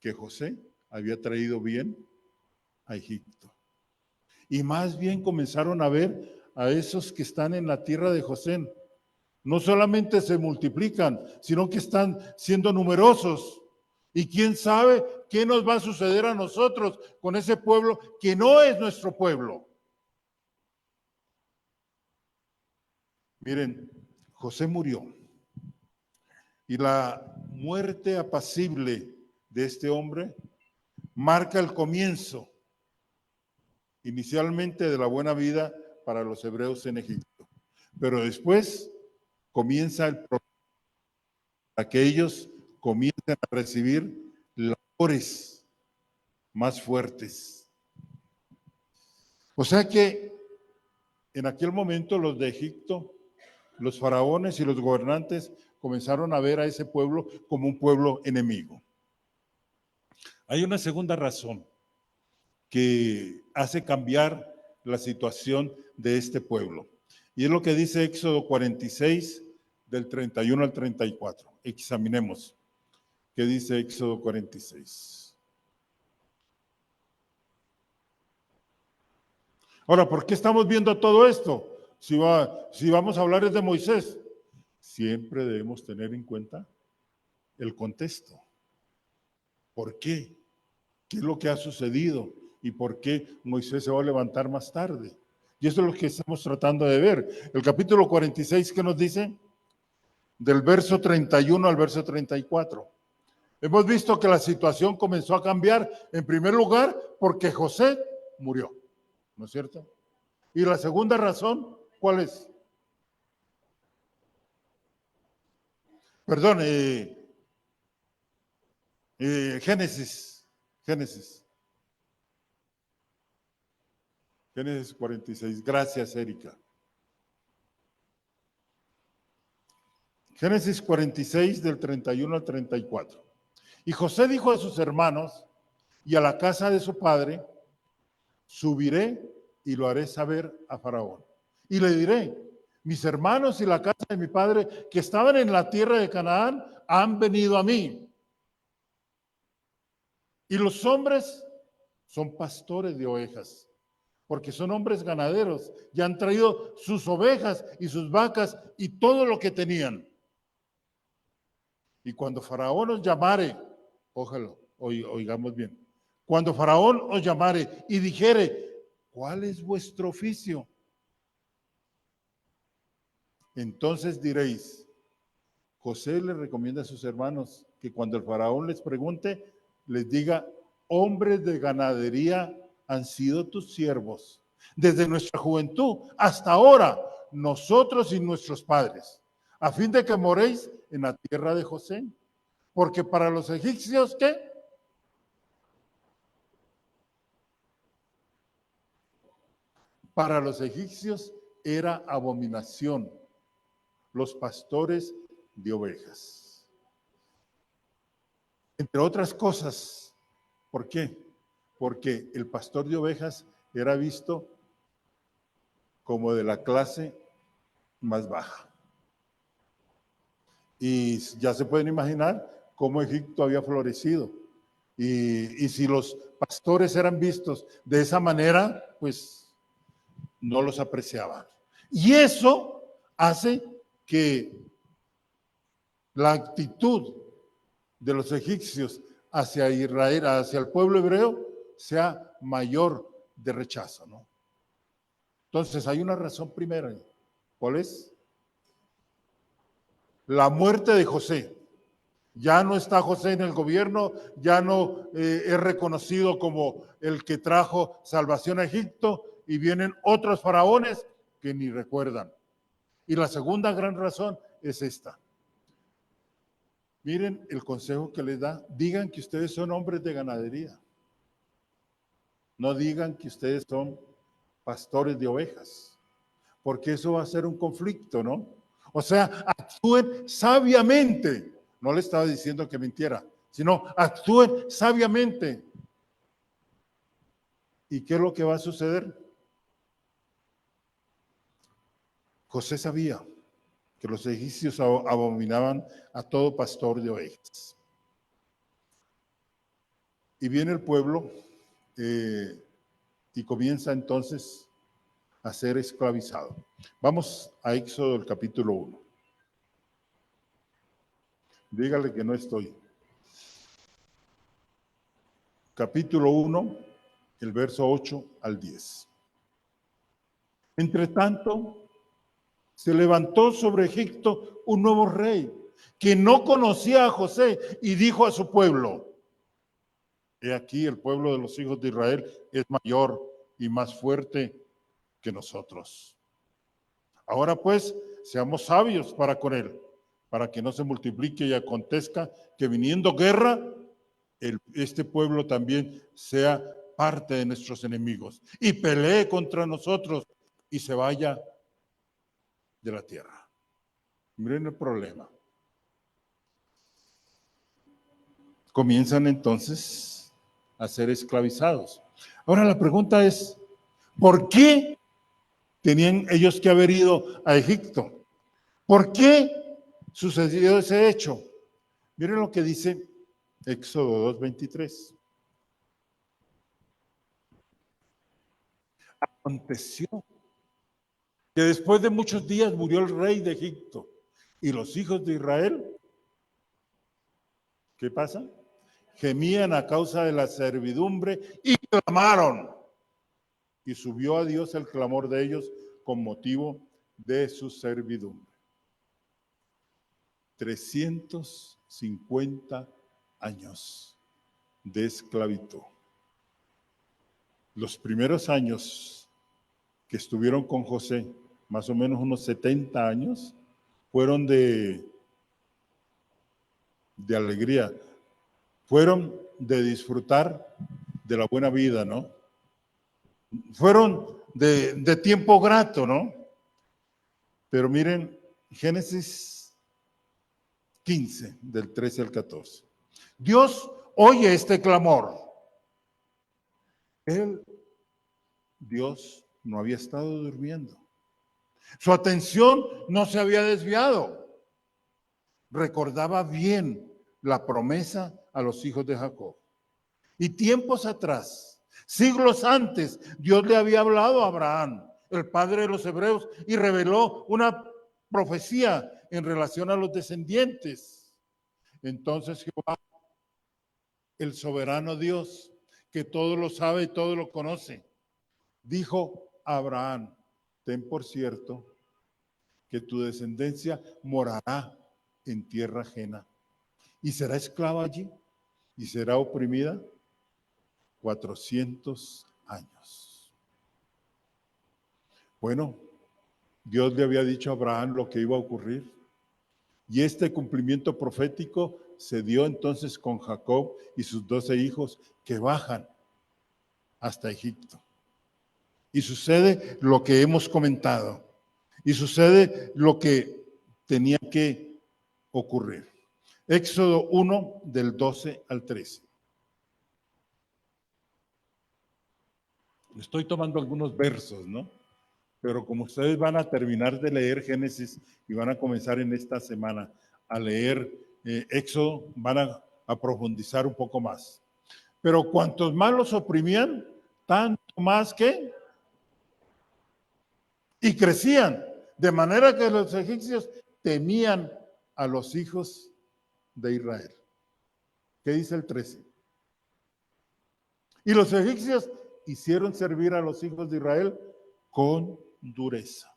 que José había traído bien a Egipto. Y más bien comenzaron a ver a esos que están en la tierra de José. No solamente se multiplican, sino que están siendo numerosos. Y quién sabe qué nos va a suceder a nosotros con ese pueblo que no es nuestro pueblo. Miren, José murió. Y la muerte apacible de este hombre marca el comienzo, inicialmente, de la buena vida para los hebreos en Egipto. Pero después comienza el problema para que ellos comiencen a recibir labores más fuertes. O sea que en aquel momento los de Egipto, los faraones y los gobernantes comenzaron a ver a ese pueblo como un pueblo enemigo. Hay una segunda razón que hace cambiar la situación de este pueblo. Y es lo que dice Éxodo 46, del 31 al 34. Examinemos qué dice Éxodo 46. Ahora, ¿por qué estamos viendo todo esto? Si vamos a hablar de Moisés, siempre debemos tener en cuenta el contexto. ¿Por qué? ¿Qué es lo que ha sucedido? ¿Y por qué Moisés se va a levantar más tarde? Y eso es lo que estamos tratando de ver. El capítulo 46, ¿qué nos dice? Del verso 31 al verso 34. Hemos visto que la situación comenzó a cambiar, en primer lugar, porque José murió, ¿no es cierto? Y la segunda razón, ¿cuál es? Perdón, Génesis 46. Gracias, Erika. Génesis 46 del 31 al 34. Y José dijo a sus hermanos y a la casa de su padre: subiré y lo haré saber a Faraón. Y le diré: mis hermanos y la casa de mi padre que estaban en la tierra de Canaán han venido a mí. Y los hombres son pastores de ovejas, porque son hombres ganaderos y han traído sus ovejas y sus vacas y todo lo que tenían. Y cuando Faraón os llamare, ojalá, oigamos bien, cuando Faraón os llamare y dijere: ¿cuál es vuestro oficio? Entonces diréis: José le recomienda a sus hermanos que cuando el Faraón les pregunte, les diga: hombres de ganadería han sido tus siervos desde nuestra juventud hasta ahora, nosotros y nuestros padres, a fin de que moréis en la tierra de José. Porque para los egipcios, ¿qué? Para los egipcios era abominación los pastores de ovejas. Entre otras cosas, ¿por qué? Porque el pastor de ovejas era visto como de la clase más baja. Y ya se pueden imaginar cómo Egipto había florecido. Y si los pastores eran vistos de esa manera, pues no los apreciaban. Y eso hace que la actitud de los egipcios hacia Israel, hacia el pueblo hebreo, sea mayor de rechazo, ¿no? Entonces hay una razón primera. ¿Cuál es? La muerte de José. Ya no está José en el gobierno, ya no es reconocido como el que trajo salvación a Egipto, y vienen otros faraones que ni recuerdan. Y la segunda gran razón es esta. Miren el consejo que les da: digan que ustedes son hombres de ganadería. No digan que ustedes son pastores de ovejas, porque eso va a ser un conflicto, ¿no? O sea, actúen sabiamente. No le estaba diciendo que mintiera, sino actúen sabiamente. ¿Y qué es lo que va a suceder? José sabía que los egipcios abominaban a todo pastor de ovejas. Y viene el pueblo y comienza entonces a ser esclavizado. Vamos a Éxodo, el capítulo 1. Dígale que no estoy. Capítulo 1, el verso 8 al 10. Entre tanto, se levantó sobre Egipto un nuevo rey que no conocía a José y dijo a su pueblo: he aquí, el pueblo de los hijos de Israel es mayor y más fuerte que nosotros. Ahora pues, seamos sabios para con él, para que no se multiplique y acontezca que viniendo guerra, este pueblo también sea parte de nuestros enemigos y pelee contra nosotros y se vaya de la tierra. Miren el problema. Comienzan entonces a ser esclavizados. Ahora la pregunta es: ¿por qué tenían ellos que haber ido a Egipto? ¿Por qué sucedió ese hecho? Miren lo que dice Éxodo 2:23. Aconteció que después de muchos días murió el rey de Egipto y los hijos de Israel, ¿qué pasa? Gemían a causa de la servidumbre y clamaron. Y subió a Dios el clamor de ellos con motivo de su servidumbre. 350 años de esclavitud. Los primeros años que estuvieron con José, más o menos unos 70 años, fueron de alegría, fueron de disfrutar de la buena vida, ¿no? Fueron de tiempo grato, ¿no? Pero miren, Génesis 15, del 13 al 14. Dios oye este clamor. Dios no había estado durmiendo. Su atención no se había desviado. Recordaba bien la promesa a los hijos de Jacob. Y tiempos atrás, siglos antes, Dios le había hablado a Abraham, el padre de los hebreos, y reveló una profecía en relación a los descendientes. Entonces Jehová, el soberano Dios, que todo lo sabe y todo lo conoce, dijo a Abraham: ten por cierto que tu descendencia morará en tierra ajena y será esclava allí y será oprimida 400 años. Bueno, Dios le había dicho a Abraham lo que iba a ocurrir, y este cumplimiento profético se dio entonces con Jacob y sus 12 hijos que bajan hasta Egipto. Y sucede lo que hemos comentado, y sucede lo que tenía que ocurrir. Éxodo 1, del 12 al 13. Estoy tomando algunos versos, ¿no? Pero como ustedes van a terminar de leer Génesis y van a comenzar en esta semana a leer Éxodo, van a profundizar un poco más. Pero cuantos más los oprimían, tanto más que, y crecían, de manera que los egipcios temían a los hijos de Israel. ¿Qué dice el 13? Y los egipcios hicieron servir a los hijos de Israel con dureza.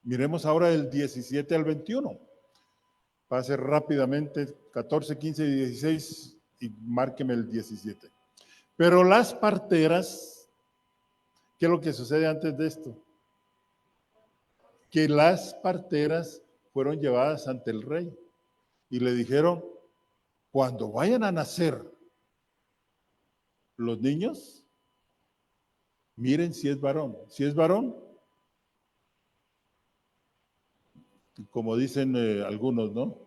Miremos ahora el 17 al 21. Pase rápidamente 14, 15 y 16 y márqueme el 17. Pero las parteras, ¿qué es lo que sucede antes de esto? Que las parteras fueron llevadas ante el rey y le dijeron: cuando vayan a nacer los niños, miren si es varón. Si es varón, como dicen algunos, ¿no?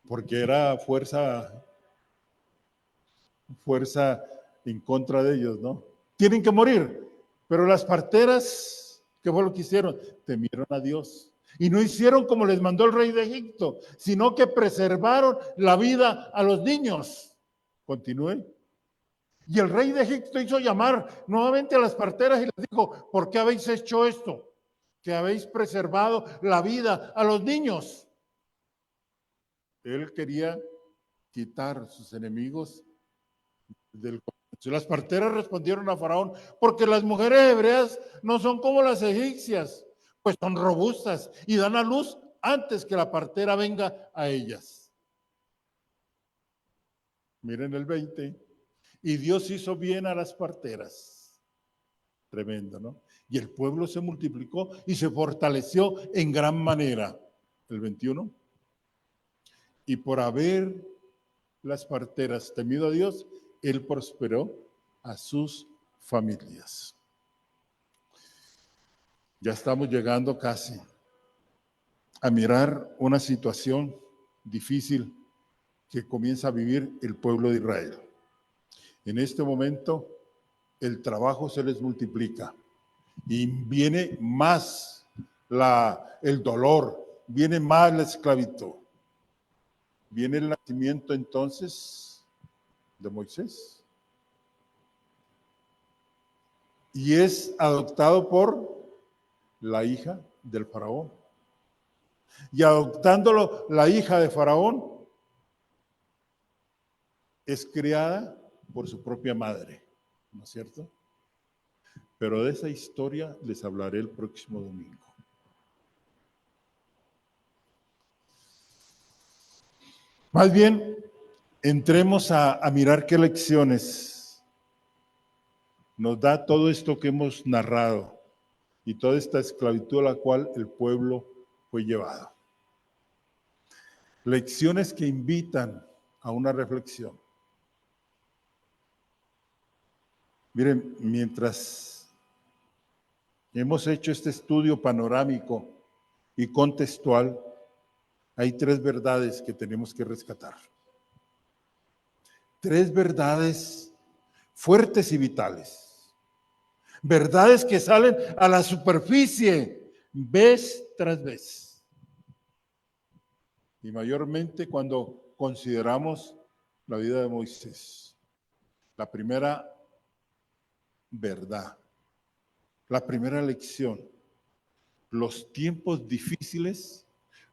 Porque era fuerza en contra de ellos, ¿no? Tienen que morir. Pero las parteras, ¿qué fue lo que hicieron? Temieron a Dios. Y no hicieron como les mandó el rey de Egipto, sino que preservaron la vida a los niños. Continúe. Y el rey de Egipto hizo llamar nuevamente a las parteras y les dijo: ¿por qué habéis hecho esto? Que habéis preservado la vida a los niños. Él quería quitar sus enemigos del comercio. Las parteras respondieron a Faraón: porque las mujeres hebreas no son como las egipcias, pues son robustas y dan a luz antes que la partera venga a ellas. Miren el 20. Y Dios hizo bien a las parteras. Tremendo, ¿no? Y el pueblo se multiplicó y se fortaleció en gran manera. El 21. Y por haber las parteras temido a Dios, Él prosperó a sus familias. Ya estamos llegando casi a mirar una situación difícil que comienza a vivir el pueblo de Israel. En este momento, el trabajo se les multiplica y viene más el dolor, viene más la esclavitud. Viene el nacimiento entonces de Moisés y es adoptado por la hija del faraón. Y adoptándolo, la hija de Faraón es criada por su propia madre, ¿no es cierto? Pero de esa historia les hablaré el próximo domingo. Más bien, entremos a mirar qué lecciones nos da todo esto que hemos narrado y toda esta esclavitud a la cual el pueblo fue llevado. Lecciones que invitan a una reflexión. Miren, mientras hemos hecho este estudio panorámico y contextual, hay 3 verdades que tenemos que rescatar. 3 verdades fuertes y vitales. Verdades que salen a la superficie vez tras vez. Y mayormente cuando consideramos la vida de Moisés. La primera verdad, la primera lección. Los tiempos difíciles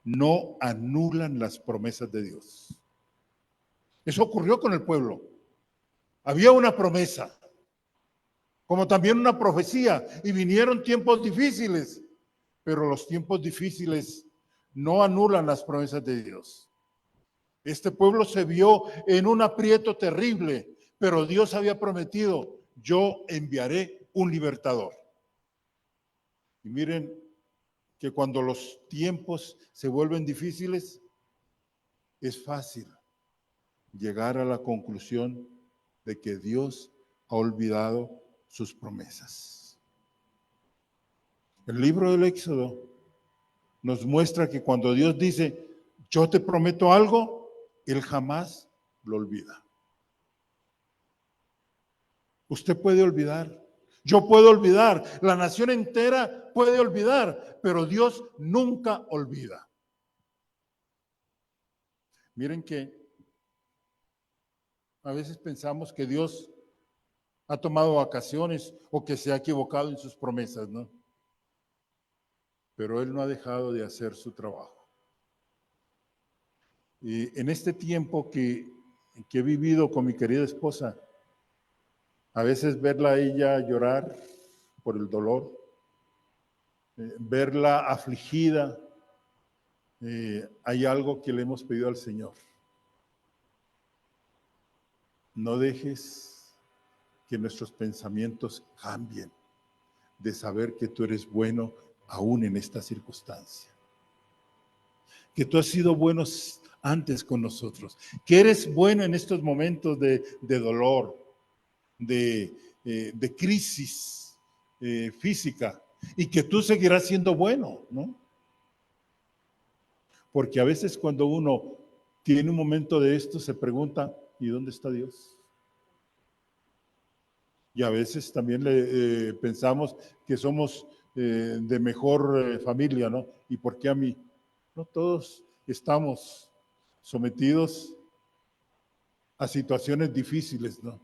no anulan las promesas de Dios. Eso ocurrió con el pueblo. Había una promesa, como también una profecía, y vinieron tiempos difíciles, pero los tiempos difíciles no anulan las promesas de Dios. Este pueblo se vio en un aprieto terrible, pero Dios había prometido, yo enviaré un libertador. Y miren que cuando los tiempos se vuelven difíciles, es fácil llegar a la conclusión de que Dios ha olvidado sus promesas. El libro del Éxodo nos muestra que cuando Dios dice, yo te prometo algo, Él jamás lo olvida. Usted puede olvidar, yo puedo olvidar, la nación entera puede olvidar, pero Dios nunca olvida. Miren que a veces pensamos que Dios ha tomado vacaciones o que se ha equivocado en sus promesas, ¿no? Pero Él no ha dejado de hacer su trabajo. Y en este tiempo que he vivido con mi querida esposa, a veces verla a ella llorar por el dolor, verla afligida, hay algo que le hemos pedido al Señor. No dejes que nuestros pensamientos cambien de saber que tú eres bueno aún en esta circunstancia. Que tú has sido bueno antes con nosotros. Que eres bueno en estos momentos de dolor, de crisis física. Y que tú seguirás siendo bueno, ¿no? Porque a veces cuando uno tiene un momento de esto se pregunta, ¿y dónde está Dios? Y a veces también pensamos que somos de mejor familia, ¿no? ¿Y por qué a mí? No todos estamos sometidos a situaciones difíciles, ¿no?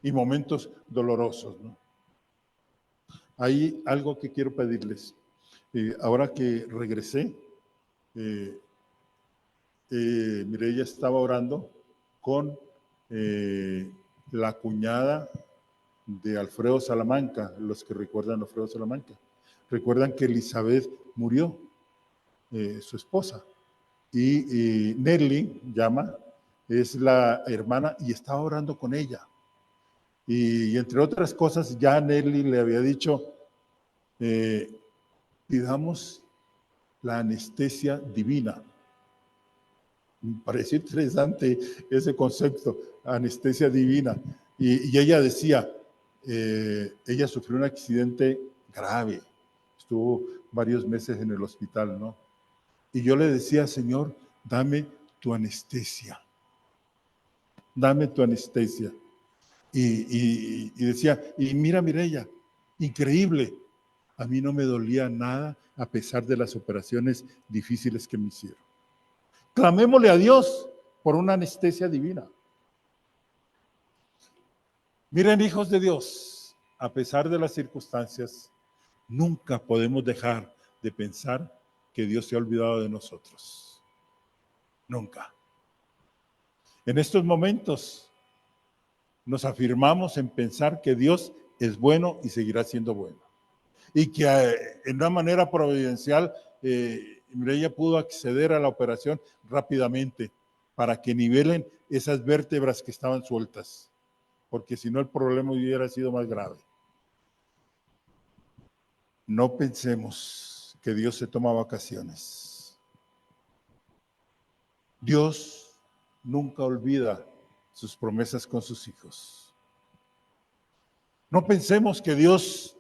Y momentos dolorosos, ¿no? Hay algo que quiero pedirles. Ahora que regresé, Mireya estaba orando con la cuñada de Alfredo Salamanca, los que recuerdan a Alfredo Salamanca. Recuerdan que Elizabeth murió, su esposa, y Nelly, llama, es la hermana, y estaba orando con ella. Y entre otras cosas, ya Nelly le había dicho, pidamos la anestesia divina. Me pareció interesante ese concepto, anestesia divina. Y ella decía, ella sufrió un accidente grave, estuvo varios meses en el hospital, ¿no? Y yo le decía, Señor, dame tu anestesia, dame tu anestesia. Y decía, y mira Mireya, increíble, a mí no me dolía nada a pesar de las operaciones difíciles que me hicieron. Clamémosle a Dios por una anestesia divina. Miren, hijos de Dios, a pesar de las circunstancias, nunca podemos dejar de pensar que Dios se ha olvidado de nosotros. Nunca. En estos momentos nos afirmamos en pensar que Dios es bueno y seguirá siendo bueno. Y que en una manera providencial, Mireya pudo acceder a la operación rápidamente para que nivelen esas vértebras que estaban sueltas, porque si no el problema hubiera sido más grave. No pensemos que Dios se toma vacaciones. Dios nunca olvida sus promesas con sus hijos. No pensemos que Dios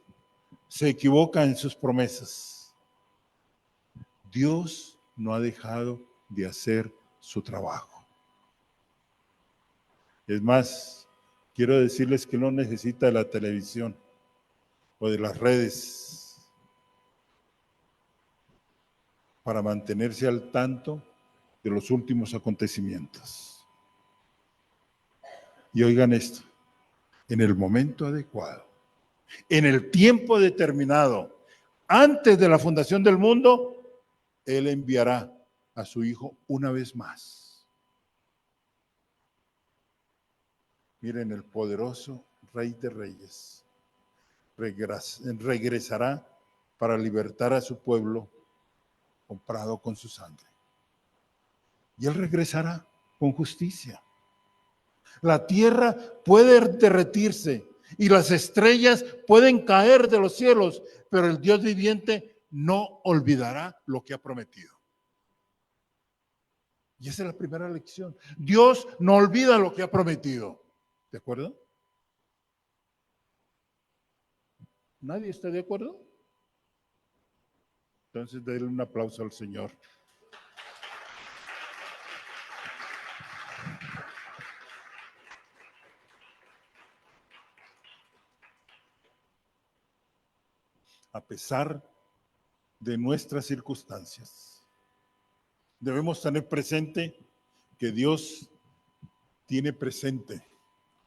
se equivoca en sus promesas. Dios no ha dejado de hacer su trabajo. Es más, quiero decirles que no necesita de la televisión o de las redes para mantenerse al tanto de los últimos acontecimientos. Y oigan esto, en el momento adecuado, en el tiempo determinado, antes de la fundación del mundo, Él enviará a su Hijo una vez más. Miren, el poderoso Rey de Reyes regresará para libertar a su pueblo comprado con su sangre. Y Él regresará con justicia. La tierra puede derretirse y las estrellas pueden caer de los cielos, pero el Dios viviente no olvidará lo que ha prometido. Y esa es la primera lección. Dios no olvida lo que ha prometido. ¿De acuerdo? ¿Nadie está de acuerdo? Entonces, denle un aplauso al Señor. A pesar de nuestras circunstancias, debemos tener presente que Dios tiene presente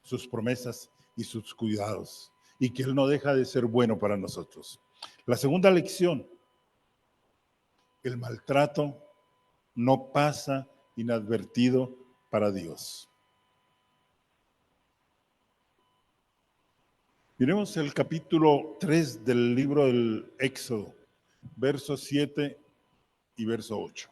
sus promesas y sus cuidados, y que Él no deja de ser bueno para nosotros. La segunda lección: el maltrato no pasa inadvertido para Dios. Miremos el capítulo 3 del libro del Éxodo, versos 7 y verso 8.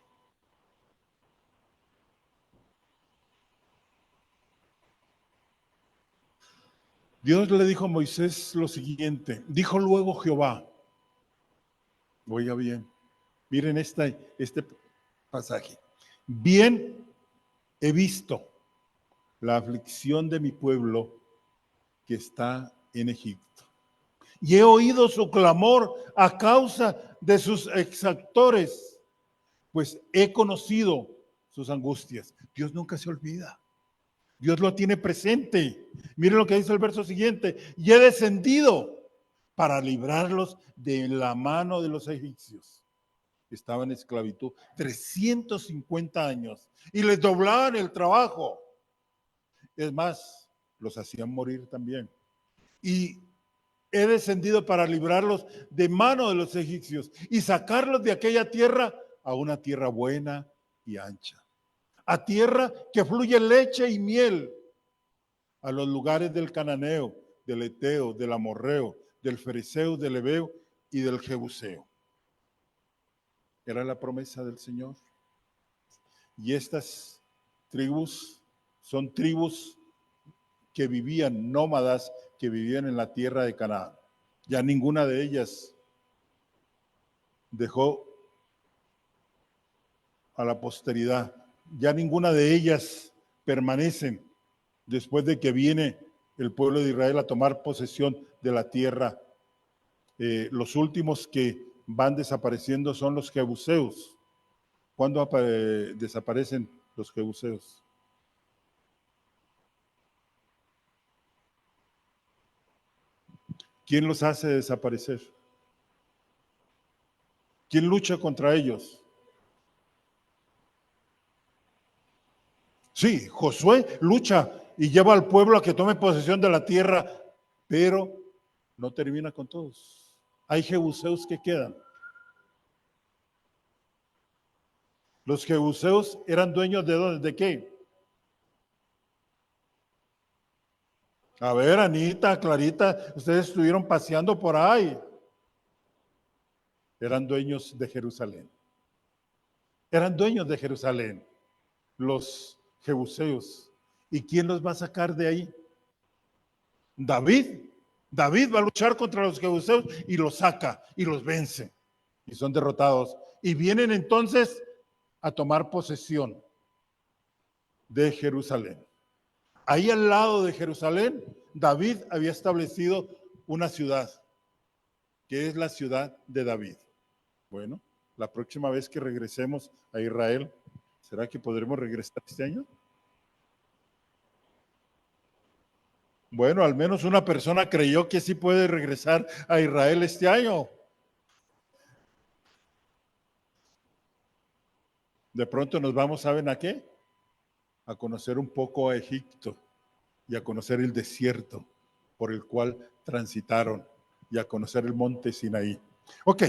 Dios le dijo a Moisés lo siguiente: dijo luego Jehová, oiga bien, miren este pasaje, bien he visto la aflicción de mi pueblo que está en Egipto, y he oído su clamor a causa de sus exactores, pues he conocido sus angustias. Dios nunca se olvida. Dios lo tiene presente. Miren lo que dice el verso siguiente: y he descendido para librarlos de la mano de los egipcios. Estaban en esclavitud 350 años y les doblaban el trabajo. Es más, los hacían morir también. Y he descendido para librarlos de mano de los egipcios y sacarlos de aquella tierra a una tierra buena y ancha, a tierra que fluye leche y miel, a los lugares del cananeo, del eteo, del amorreo, del fereceo, del heveo y del jebuseo. Era la promesa del Señor. Y estas tribus son tribus que vivían nómadas, que vivían en la tierra de Canaán. Ya ninguna de ellas dejó a la posteridad. Ya ninguna de ellas permanecen después de que viene el pueblo de Israel a tomar posesión de la tierra. Los últimos que van desapareciendo son los jebuseos. ¿Cuándo desaparecen los jebuseos? ¿Quién los hace desaparecer? ¿Quién lucha contra ellos? Sí, Josué lucha y lleva al pueblo a que tome posesión de la tierra, pero no termina con todos. Hay jebuseos que quedan. Los jebuseos eran dueños de ¿dónde? ¿De qué? A ver, Anita, Clarita, ustedes estuvieron paseando por ahí. Eran dueños de Jerusalén. Eran dueños de Jerusalén, los jebuseos. ¿Y quién los va a sacar de ahí? David. David va a luchar contra los jebuseos y los saca y los vence. Y son derrotados. Y vienen entonces a tomar posesión de Jerusalén. Ahí al lado de Jerusalén, David había establecido una ciudad, que es la ciudad de David. Bueno, la próxima vez que regresemos a Israel, ¿Será que podremos regresar este año? Bueno, al menos una persona creyó que sí puede regresar a Israel este año. De pronto nos vamos, ¿saben a qué? A conocer un poco a Egipto y a conocer el desierto por el cual transitaron y a conocer el monte Sinaí. Ok,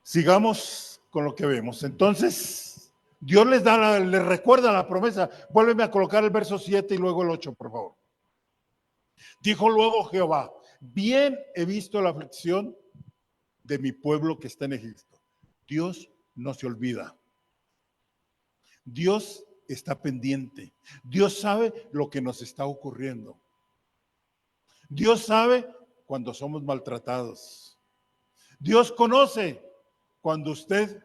sigamos con lo que vemos. Entonces, Dios les recuerda la promesa. Vuélveme a colocar el verso 7 y luego el 8, por favor. Dijo luego Jehová, bien he visto la aflicción de mi pueblo que está en Egipto. Dios no se olvida. Dios está pendiente. Dios sabe lo que nos está ocurriendo. Dios sabe cuando somos maltratados. Dios conoce cuando usted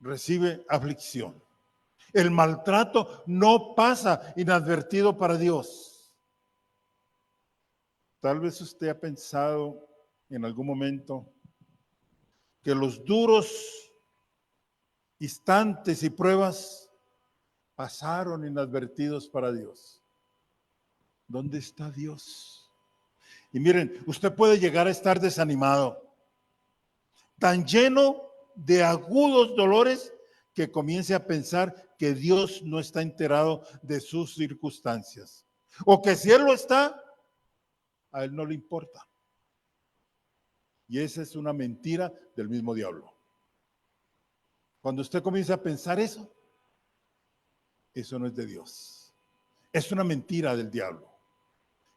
recibe aflicción. El maltrato no pasa inadvertido para Dios. Tal vez usted ha pensado en algún momento que los duros instantes y pruebas pasaron inadvertidos para Dios. ¿Dónde está Dios? Y miren, usted puede llegar a estar desanimado, tan lleno de agudos dolores que comience a pensar que Dios no está enterado de sus circunstancias. O que si Él lo está, a Él no le importa. Y esa es una mentira del mismo diablo. Cuando usted comienza a pensar eso no es de Dios. Es una mentira del diablo,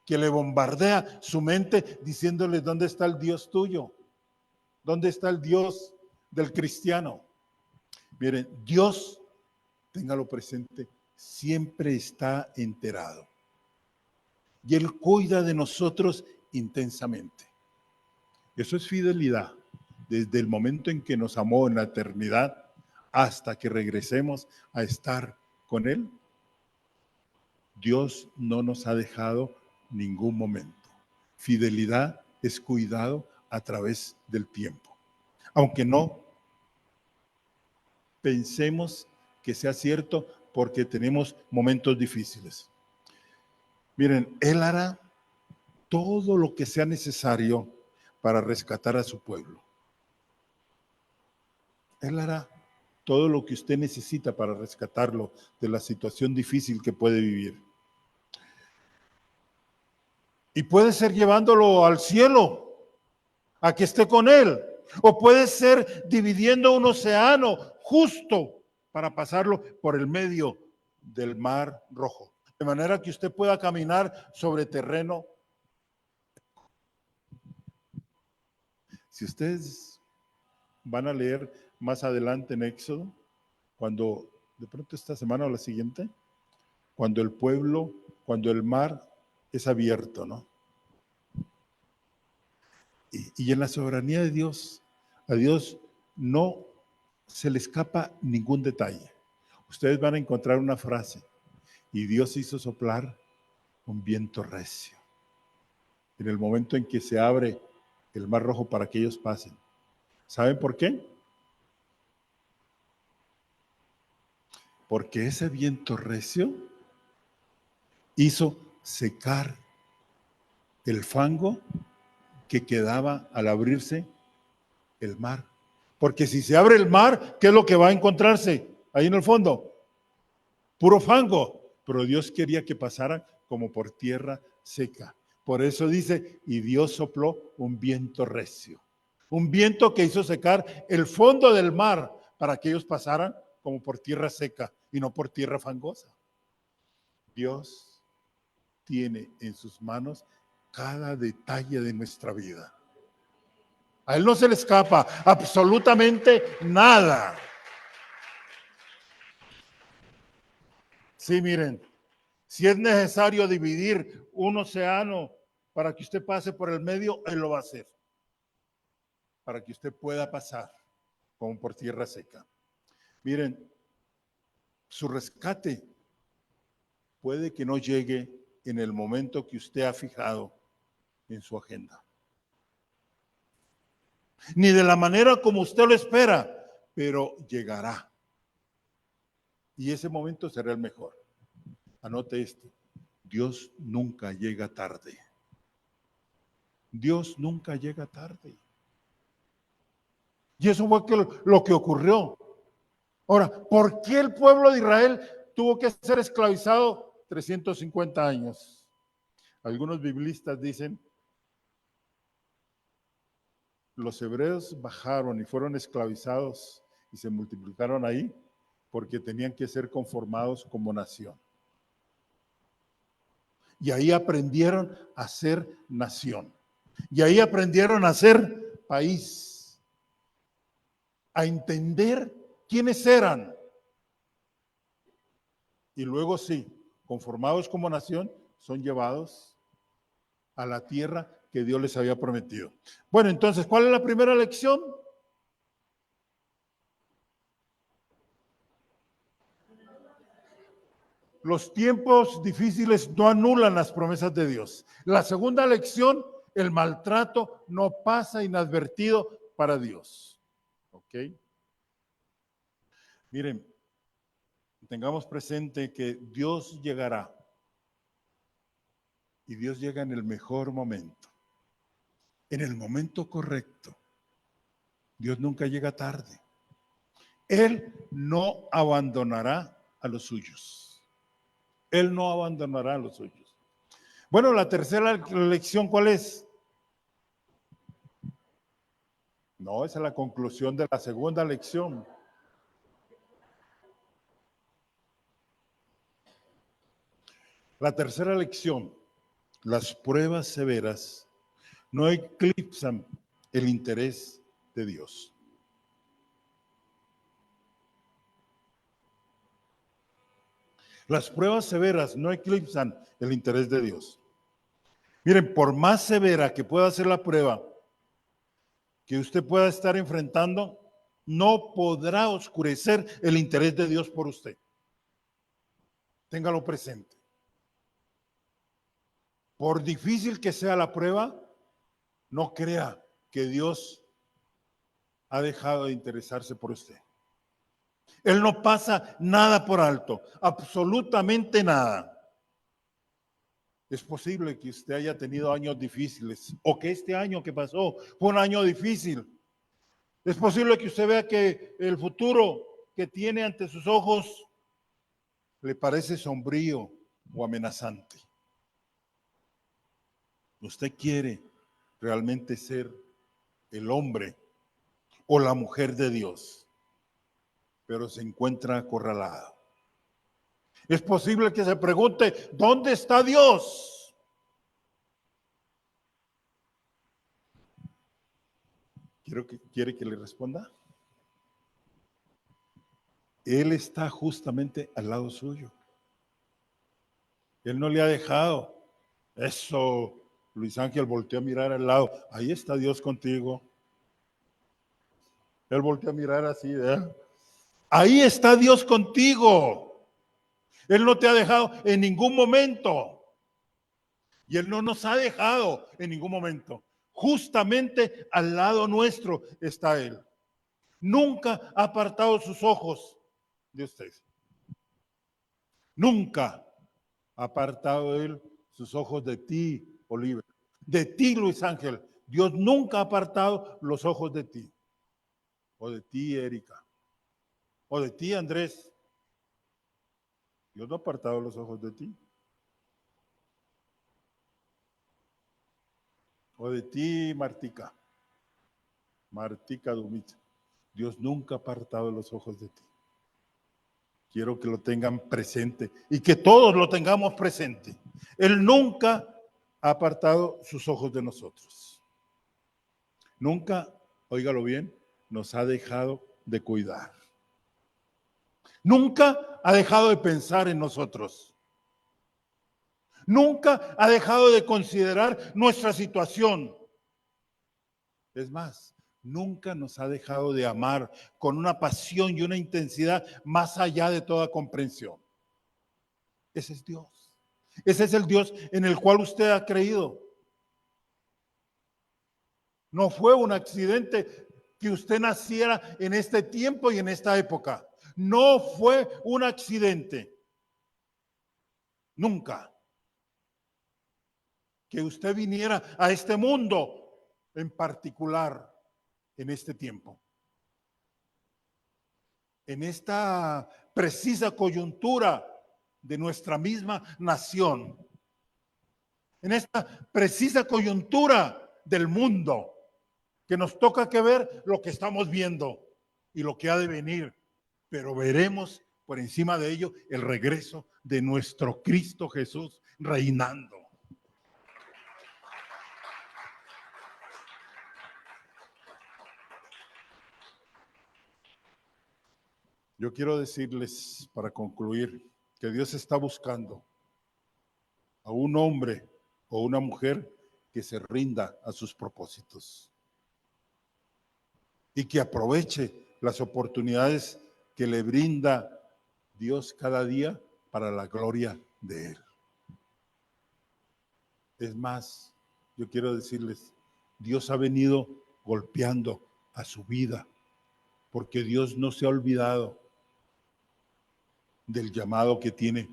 que le bombardea su mente diciéndole: ¿dónde está el Dios tuyo? ¿Dónde está el Dios del cristiano? Miren, Dios, téngalo presente, siempre está enterado. Y Él cuida de nosotros intensamente. Eso es fidelidad. Desde el momento en que nos amó en la eternidad hasta que regresemos a estar con Él, Dios no nos ha dejado ningún momento. Fidelidad es cuidado a través del tiempo. Aunque no pensemos que sea cierto porque tenemos momentos difíciles. Miren, Él hará todo lo que sea necesario para rescatar a su pueblo. Él hará todo lo que usted necesita para rescatarlo de la situación difícil que puede vivir. Y puede ser llevándolo al cielo, a que esté con Él. O puede ser dividiendo un océano justo para pasarlo por el medio del Mar Rojo. De manera que usted pueda caminar sobre terreno. Si ustedes van a leer más adelante en Éxodo, cuando de pronto esta semana o la siguiente, cuando el mar es abierto, ¿no? Y en la soberanía de Dios, a Dios no se le escapa ningún detalle. Ustedes van a encontrar una frase: y Dios hizo soplar un viento recio. En el momento en que se abre el Mar Rojo para que ellos pasen. ¿Saben por qué? Porque ese viento recio hizo secar el fango que quedaba al abrirse el mar. Porque si se abre el mar, ¿qué es lo que va a encontrarse ahí en el fondo? Puro fango. Pero Dios quería que pasara como por tierra seca. Por eso dice: y Dios sopló un viento recio. Un viento que hizo secar el fondo del mar para que ellos pasaran como por tierra seca y no por tierra fangosa. Dios tiene en sus manos cada detalle de nuestra vida. A Él no se le escapa absolutamente nada. Sí, miren, si es necesario dividir un océano para que usted pase por el medio, Él lo va a hacer. Para que usted pueda pasar como por tierra seca. Miren, su rescate puede que no llegue en el momento que usted ha fijado en su agenda. Ni de la manera como usted lo espera, pero llegará. Y ese momento será el mejor. Anote esto: Dios nunca llega tarde. Dios nunca llega tarde. Y eso fue lo que ocurrió. Ahora, ¿por qué el pueblo de Israel tuvo que ser esclavizado 350 años? Algunos biblistas dicen, los hebreos bajaron y fueron esclavizados y se multiplicaron ahí porque tenían que ser conformados como nación. Y ahí aprendieron a ser nación. Y ahí aprendieron a ser país. A entender quiénes eran. Y luego sí, conformados como nación, son llevados a la tierra que Dios les había prometido. Bueno, entonces, ¿cuál es la primera lección? Los tiempos difíciles no anulan las promesas de Dios. La segunda lección, el maltrato no pasa inadvertido para Dios. ¿Ok? Miren, tengamos presente que Dios llegará. Y Dios llega en el mejor momento. En el momento correcto. Dios nunca llega tarde. Él no abandonará a los suyos. Él no abandonará a los suyos. Bueno, la tercera lección, ¿cuál es? No, esa es la conclusión de la segunda lección. La tercera lección, las pruebas severas no eclipsan el interés de Dios. Las pruebas severas no eclipsan el interés de Dios. Miren, por más severa que pueda ser la prueba que usted pueda estar enfrentando, no podrá oscurecer el interés de Dios por usted. Téngalo presente. Por difícil que sea la prueba, no crea que Dios ha dejado de interesarse por usted. Él no pasa nada por alto, absolutamente nada. Es posible que usted haya tenido años difíciles o que este año que pasó fue un año difícil. Es posible que usted vea que el futuro que tiene ante sus ojos le parece sombrío o amenazante. Usted quiere realmente ser el hombre o la mujer de Dios, pero se encuentra acorralado. Es posible que se pregunte, ¿dónde está Dios? ¿Quiere que le responda? Él está justamente al lado suyo. Él no le ha dejado. Eso, Luis Ángel volteó a mirar al lado. Ahí está Dios contigo. Él volteó a mirar así, ¿eh? Ahí está Dios contigo. Él no te ha dejado en ningún momento. Y Él no nos ha dejado en ningún momento. Justamente al lado nuestro está Él. Nunca ha apartado sus ojos de usted. Nunca ha apartado Él sus ojos de ti, Oliver. De ti, Luis Ángel. Dios nunca ha apartado los ojos de ti. O de ti, Erika. O de ti, Andrés. Dios no ha apartado los ojos de ti. O de ti, Martica. Martica Dumit. Dios nunca ha apartado los ojos de ti. Quiero que lo tengan presente y que todos lo tengamos presente. Él nunca ha apartado sus ojos de nosotros. Nunca, óigalo bien, nos ha dejado de cuidar. Nunca ha dejado de pensar en nosotros. Nunca ha dejado de considerar nuestra situación. Es más, nunca nos ha dejado de amar con una pasión y una intensidad más allá de toda comprensión. Ese es Dios. Ese es el Dios en el cual usted ha creído. No fue un accidente que usted naciera en este tiempo y en esta época. No fue un accidente. Nunca. Que usted viniera a este mundo en particular en este tiempo. En esta precisa coyuntura de nuestra misma nación. En esta precisa coyuntura del mundo, que nos toca que ver lo que estamos viendo y lo que ha de venir, pero veremos por encima de ello el regreso de nuestro Cristo Jesús reinando. Yo quiero decirles, para concluir, que Dios está buscando a un hombre o una mujer que se rinda a sus propósitos y que aproveche las oportunidades que le brinda Dios cada día para la gloria de Él. Es más, yo quiero decirles, Dios ha venido golpeando a su vida, porque Dios no se ha olvidado del llamado que tiene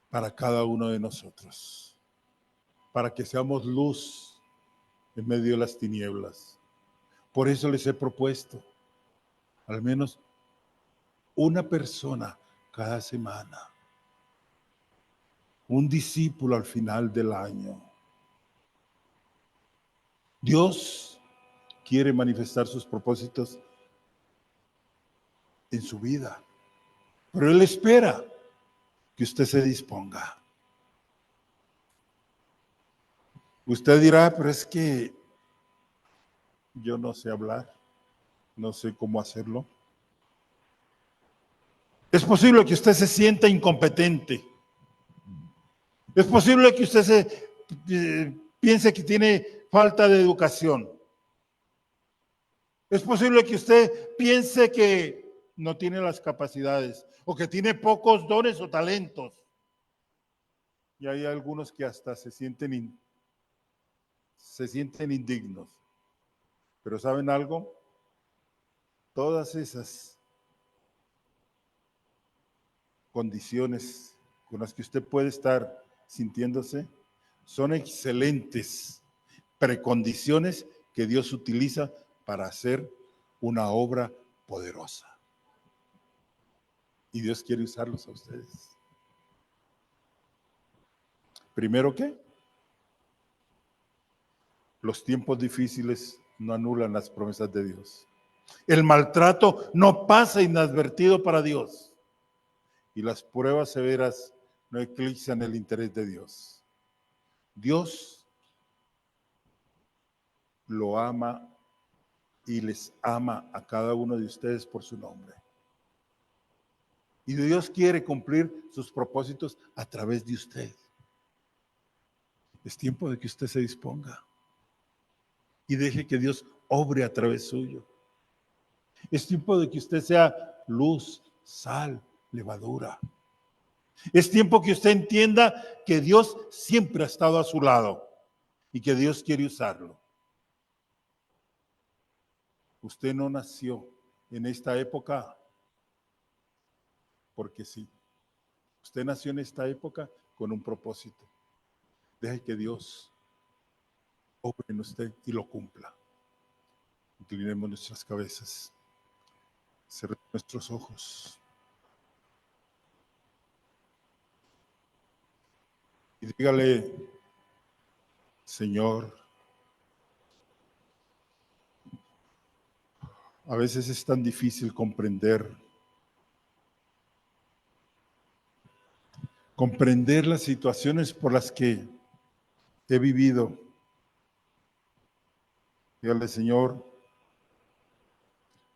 para cada uno de nosotros, para que seamos luz en medio de las tinieblas. Por eso les he propuesto al menos una persona cada semana, un discípulo al final del año. Dios quiere manifestar sus propósitos en su vida, pero Él espera que usted se disponga. Usted dirá, pero es que yo no sé hablar, no sé cómo hacerlo. Es posible que usted se sienta incompetente. Es posible que usted piense que tiene falta de educación. Es posible que usted piense que no tiene las capacidades o que tiene pocos dones o talentos. Y hay algunos que hasta se sienten indignos. Pero ¿saben algo? Todas esas condiciones con las que usted puede estar sintiéndose son excelentes precondiciones que Dios utiliza para hacer una obra poderosa. Y Dios quiere usarlos a ustedes. Primero, ¿qué? Los tiempos difíciles no anulan las promesas de Dios. El maltrato no pasa inadvertido para Dios. Y las pruebas severas no eclipsan el interés de Dios. Dios lo ama y les ama a cada uno de ustedes por su nombre. Y Dios quiere cumplir sus propósitos a través de usted. Es tiempo de que usted se disponga y deje que Dios obre a través suyo. Es tiempo de que usted sea luz, sal, levadura. Es tiempo que usted entienda que Dios siempre ha estado a su lado y que Dios quiere usarlo. Usted no nació en esta época porque sí. Usted nació en esta época con un propósito. Deje que Dios obre en usted y lo cumpla. Inclinemos nuestras cabezas. Cerremos nuestros ojos. Y dígale, Señor, a veces es tan difícil comprender las situaciones por las que he vivido. Dígale, Señor,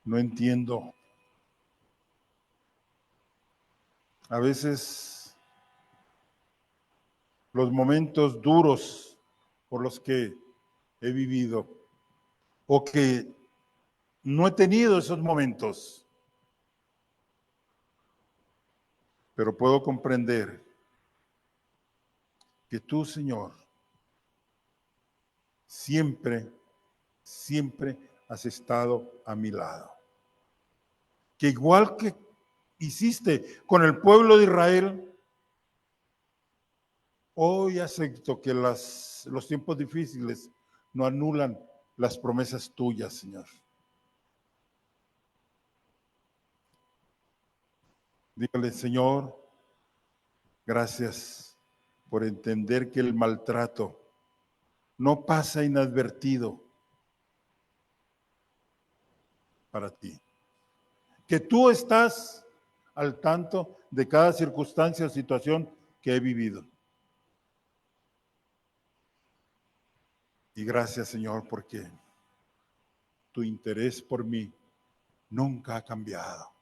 no entiendo. A veces los momentos duros por los que he vivido o que no he tenido esos momentos, pero puedo comprender que tú, Señor, siempre has estado a mi lado. Que igual que hiciste con el pueblo de Israel, hoy acepto que los tiempos difíciles no anulan las promesas tuyas, Señor. Dígale, Señor, gracias por entender que el maltrato no pasa inadvertido para ti. Que tú estás al tanto de cada circunstancia o situación que he vivido. Y gracias, Señor, porque tu interés por mí nunca ha cambiado.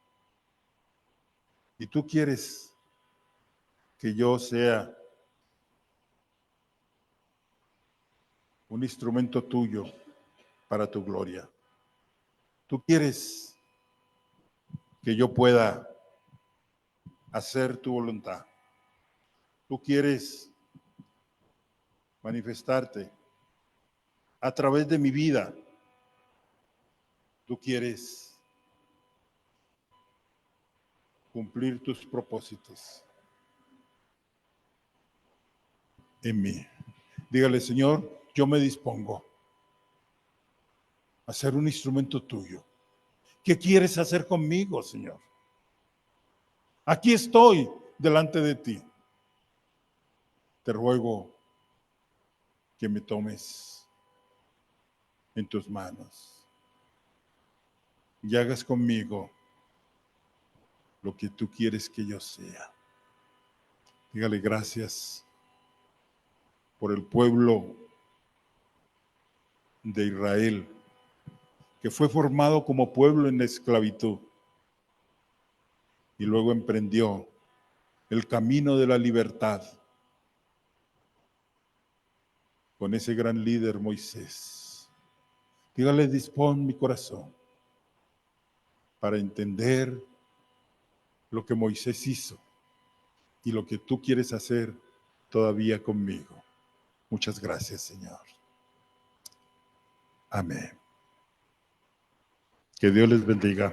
Y tú quieres que yo sea un instrumento tuyo para tu gloria. Tú quieres que yo pueda hacer tu voluntad. Tú quieres manifestarte a través de mi vida. Tú quieres cumplir tus propósitos en mí. Dígale, Señor, yo me dispongo a ser un instrumento tuyo. ¿Qué quieres hacer conmigo, Señor? Aquí estoy delante de ti. Te ruego que me tomes en tus manos y hagas conmigo lo que tú quieres que yo sea. Dígale gracias por el pueblo de Israel, que fue formado como pueblo en esclavitud y luego emprendió el camino de la libertad con ese gran líder Moisés. Dígale, dispón mi corazón para entender lo que Moisés hizo y lo que tú quieres hacer todavía conmigo. Muchas gracias, Señor. Amén. Que Dios les bendiga.